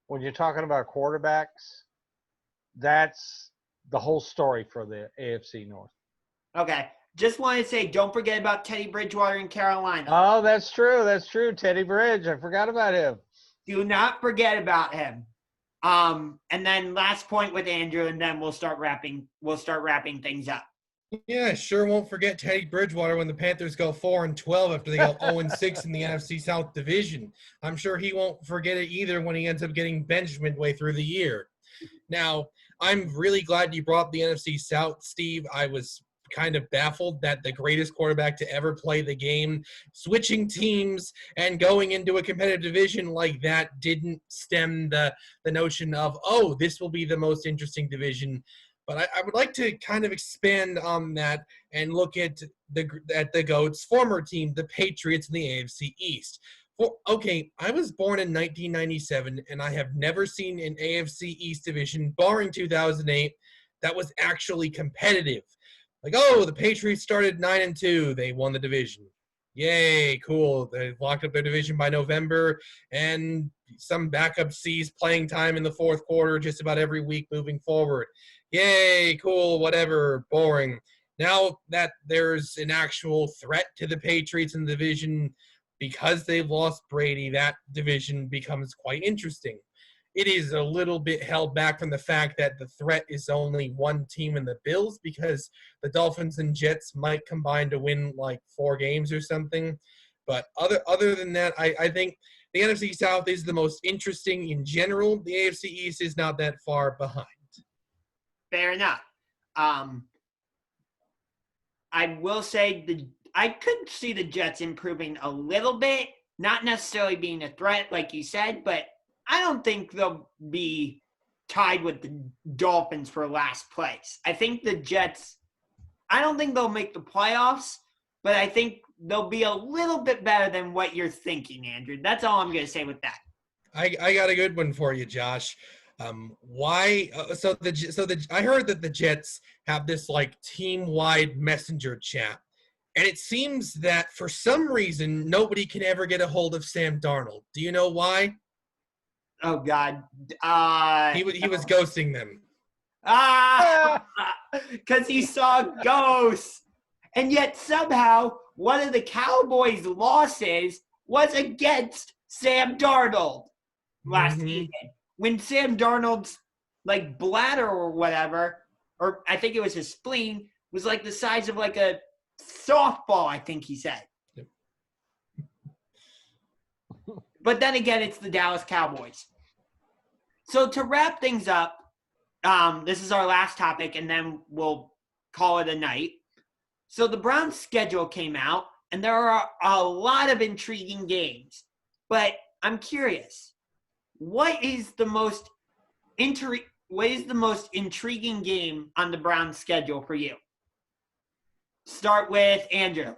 when you're talking about quarterbacks, that's the whole story for the AFC North. Okay. Just want to say, don't forget about Teddy Bridgewater in Carolina. Oh, that's true. That's true. Teddy Bridge. I forgot about him. Do not forget about him. And then last point with Andrew, and then we'll start wrapping things up. Yeah, sure won't forget Teddy Bridgewater when the Panthers go 4-12 after they go 0-6 in the NFC South Division. I'm sure he won't forget it either when he ends up getting benched midway through the year. Now, I'm really glad you brought up the NFC South, Steve. I was kind of baffled that the greatest quarterback to ever play the game, switching teams and going into a competitive division like that didn't stem the notion of, oh, this will be the most interesting division. But I would like to kind of expand on that and look at the GOAT's former team, the Patriots in the AFC East. I was born in 1997, and I have never seen an AFC East division, barring 2008, that was actually competitive. Like, oh, the Patriots started 9-2. They won the division. Yay, cool. They locked up their division by November, and some backup sees playing time in the fourth quarter just about every week moving forward. Yay, cool, whatever, boring. Now that there's an actual threat to the Patriots in the division because they've lost Brady, that division becomes quite interesting. It is a little bit held back from the fact that the threat is only one team in the Bills because the Dolphins and Jets might combine to win like 4 games or something. But other than that, I think the NFC South is the most interesting in general. The AFC East is not that far behind. Fair enough. I will say I could see the Jets improving a little bit, not necessarily being a threat like you said, but I don't think they'll be tied with the Dolphins for last place. I think the Jets, I don't think they'll make the playoffs, but I think they'll be a little bit better than what you're thinking, Andrew. That's all I'm going to say with that. I got a good one for you, Josh. I heard that the Jets have this like team-wide messenger chat, and it seems that for some reason nobody can ever get a hold of Sam Darnold. Do you know why? Oh God. He was ghosting them. Because he saw ghosts. And yet somehow one of the Cowboys' losses was against Sam Darnold last season. When Sam Darnold's like bladder or whatever, or I think it was his spleen, was like the size of like a softball, I think he said. Yep. But then again, it's the Dallas Cowboys. So to wrap things up, this is our last topic, and then we'll call it a night. So the Browns' schedule came out, and there are a lot of intriguing games. But I'm curious, what is the most intriguing game on the Browns' schedule for you? Start with Andrew.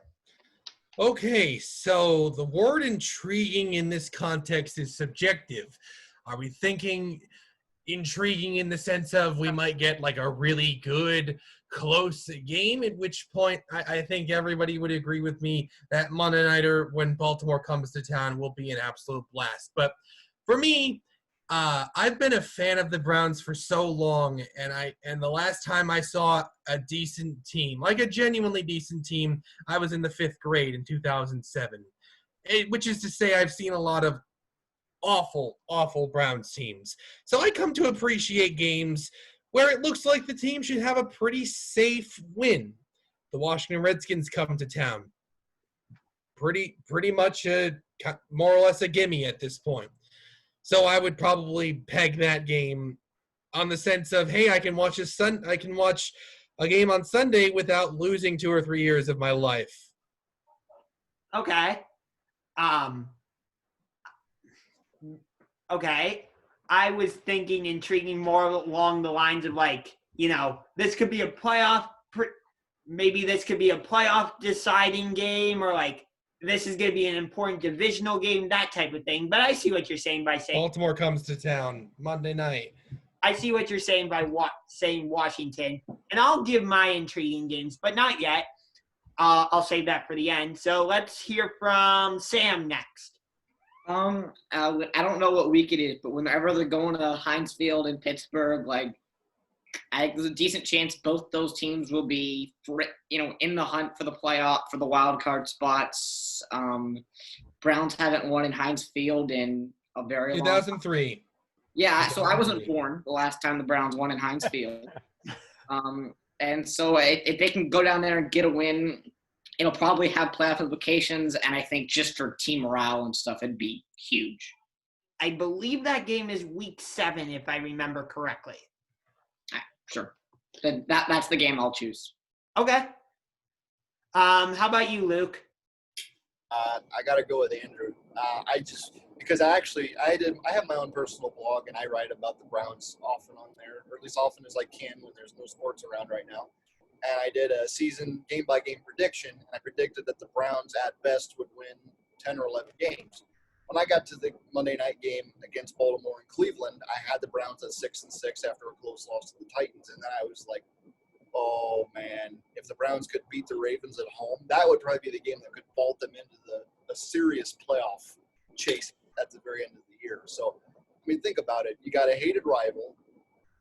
Okay, so the word intriguing in this context is subjective. Are we thinking intriguing in the sense of we might get like a really good, close game, at which point I think everybody would agree with me that Monday Nighter, when Baltimore comes to town, will be an absolute blast. But for me, I've been a fan of the Browns for so long, and the last time I saw a decent team, like a genuinely decent team, I was in the 5th grade in 2007, which is to say I've seen a lot of awful Browns teams. So I come to appreciate games where it looks like the team should have a pretty safe win. The Washington Redskins come to town. Pretty much more or less a gimme at this point. So I would probably peg that game on the sense of, hey, I can watch a game on Sunday without losing 2 or 3 years of my life. Okay. Okay. I was thinking intriguing more along the lines of like, this could be a playoff, maybe this could be a playoff deciding game, or like this is going to be an important divisional game, that type of thing. But I see what you're saying by saying Baltimore comes to town Monday night. I see what you're saying by saying Washington, and I'll give my intriguing games, but not yet. I'll save that for the end. So let's hear from Sam next. I don't know what week it is, but whenever they're going to Heinz Field in Pittsburgh, there's a decent chance both those teams will be, in the hunt for the playoff, for the wild card spots. Browns haven't won in Heinz Field in a very long time. 2003. Yeah, so I wasn't born the last time the Browns won in Heinz Field. And so if they can go down there and get a win, it'll probably have playoff implications, and I think just for team morale and stuff, it'd be huge. I believe that game is week 7, if I remember correctly. Sure. Then that's the game I'll choose. Okay. How about you, Luke? I got to go with Andrew. Because I have my own personal blog, and I write about the Browns often on there, or at least often as I can when there's no sports around right now. And I did a season game-by-game prediction, and I predicted that the Browns at best would win 10 or 11 games. When I got to the Monday night game against Baltimore and Cleveland, I had the Browns at 6-6 after a close loss to the Titans, and then I was like, oh, man, if the Browns could beat the Ravens at home, that would probably be the game that could vault them into a serious playoff chase at the very end of the year. So, think about it. You got a hated rival.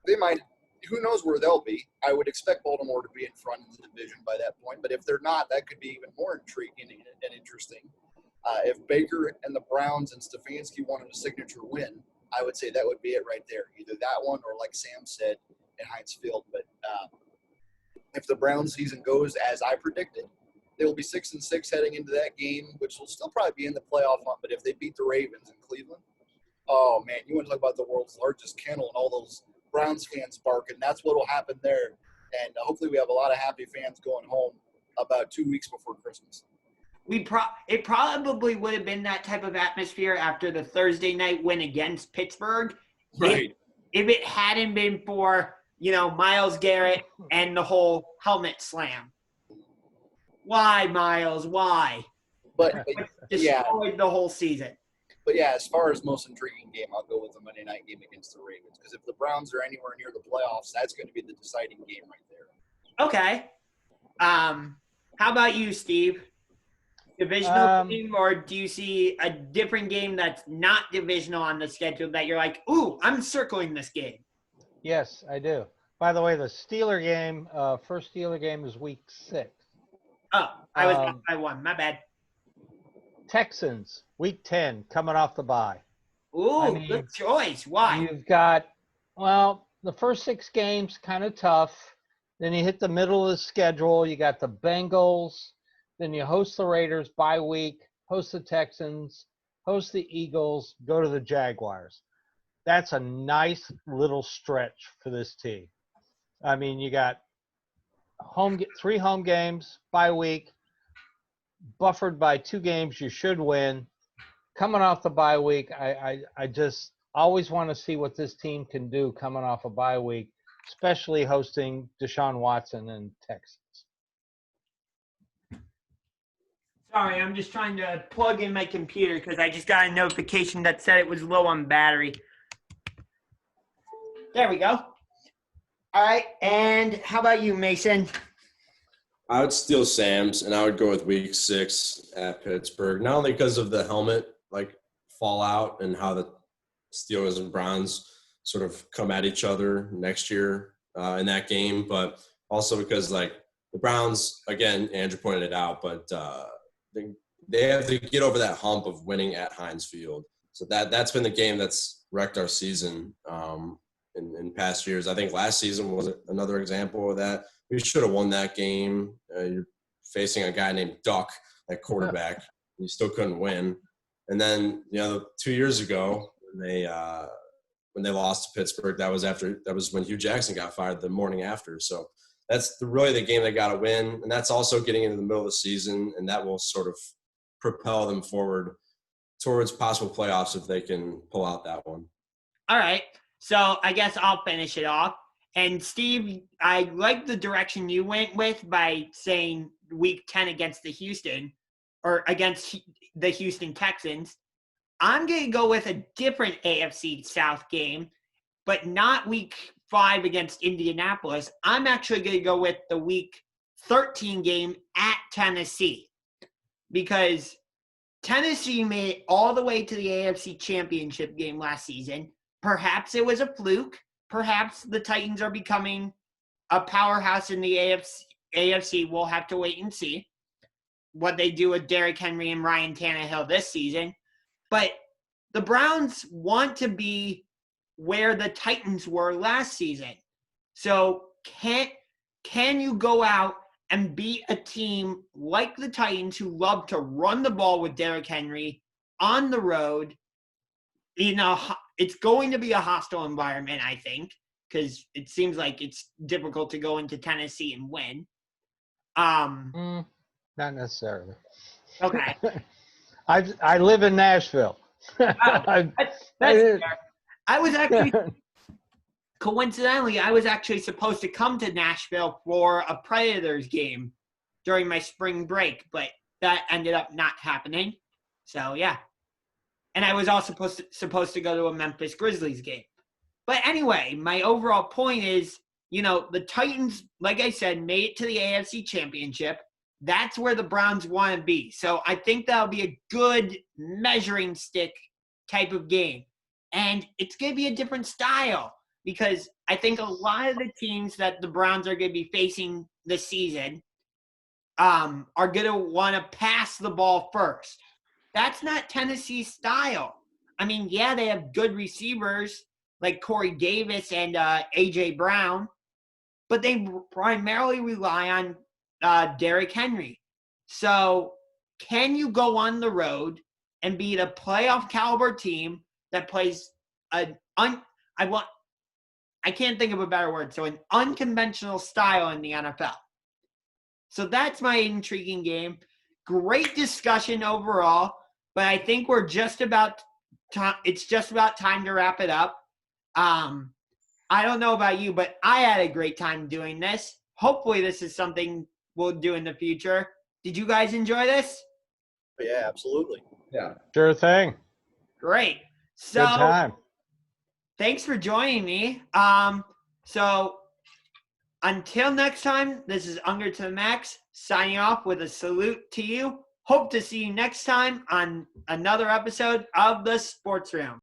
They might – who knows where they'll be. I would expect Baltimore to be in front of the division by that point, but if they're not, that could be even more intriguing and interesting. If Baker and the Browns and Stefanski wanted a signature win, I would say that would be it right there. Either that one or, like Sam said, at Heinz Field. But if the Browns season goes as I predicted, they will be 6-6 heading into that game, which will still probably be in the playoff hunt. But if they beat the Ravens in Cleveland, oh, man, you want to talk about the world's largest kennel and all those Browns fans barking. That's what will happen there. And hopefully we have a lot of happy fans going home about 2 weeks before Christmas. It probably would have been that type of atmosphere after the Thursday night win against Pittsburgh. Right. If it hadn't been for, Myles Garrett and the whole helmet slam. Why, Myles? Why? But destroyed the whole season. But yeah, as far as most intriguing game, I'll go with the Monday night game against the Ravens. Because if the Browns are anywhere near the playoffs, that's going to be the deciding game right there. Okay. How about you, Steve? Divisional game, or do you see a different game that's not divisional on the schedule that you're like, ooh, I'm circling this game? Yes, I do. By the way, the Steeler game, first Steeler game is week 6. Oh, I was off by 1. My bad. Texans, week 10, coming off the bye. Ooh, good choice. Why? You've got, the first 6 games, kind of tough. Then you hit the middle of the schedule. You got the Bengals. Then you host the Raiders bye week, host the Texans, host the Eagles, go to the Jaguars. That's a nice little stretch for this team. You got 3 home games bye week, buffered by 2 games you should win. Coming off the bye week, I just always want to see what this team can do coming off a bye week, especially hosting Deshaun Watson and Texans. Sorry, I'm just trying to plug in my computer because I just got a notification that said it was low on battery. There we go. All right, and how about you, Mason? I would steal Sam's, and I would go with week 6 at Pittsburgh, not only because of the helmet fallout and how the Steelers and Browns sort of come at each other next year in that game, but also because the Browns, again, Andrew pointed it out, but they have to get over that hump of winning at Heinz Field. So that's been the game that's wrecked our season in past years. I think last season was another example of that. We should have won that game. You're facing a guy named Duck at quarterback. You still couldn't win. And then 2 years ago when they lost to Pittsburgh, that was when Hugh Jackson got fired the morning after. So that's really the game they got to win, and that's also getting into the middle of the season, and that will sort of propel them forward towards possible playoffs if they can pull out that one. All right. So I guess I'll finish it off. And Steve, I like the direction you went with by saying week 10 against the Houston Texans. I'm going to go with a different AFC South game, but not week 5 against Indianapolis. I'm actually going to go with the week 13 game at Tennessee, because Tennessee made it all the way to the AFC Championship game last season. Perhaps it was a fluke. Perhaps the Titans are becoming a powerhouse in the AFC. We'll have to wait and see what they do with Derrick Henry and Ryan Tannehill this season. But the Browns want to be where the Titans were last season. So can you go out and beat a team like the Titans, who love to run the ball with Derrick Henry on the road? It's going to be a hostile environment, I think, because it seems like it's difficult to go into Tennessee and win. Not necessarily. Okay. I live in Nashville. That's fair. I was actually coincidentally, I was actually supposed to come to Nashville for a Predators game during my spring break, but that ended up not happening. So, yeah. And I was also supposed to go to a Memphis Grizzlies game. But anyway, my overall point is, the Titans, like I said, made it to the AFC Championship. That's where the Browns want to be. So I think that'll be a good measuring stick type of game. And it's going to be a different style, because I think a lot of the teams that the Browns are going to be facing this season are going to want to pass the ball first. That's not Tennessee's style. I mean, yeah, they have good receivers like Corey Davis and A.J. Brown, but they primarily rely on Derrick Henry. So can you go on the road and beat a playoff caliber team that plays I can't think of a better word, so an unconventional style in the NFL? So that's my intriguing game. Great discussion overall, but I think we're just about it's just about time to wrap it up. I don't know about you, but I had a great time doing this. Hopefully this is something we'll do in the future. Did you guys enjoy this? Yeah, absolutely. Yeah. Sure thing. Great. So Good time. thanks for joining me. So until next time, this is UngarToTheMax signing off with a salute to you. Hope to see you next time on another episode of the Sports Room.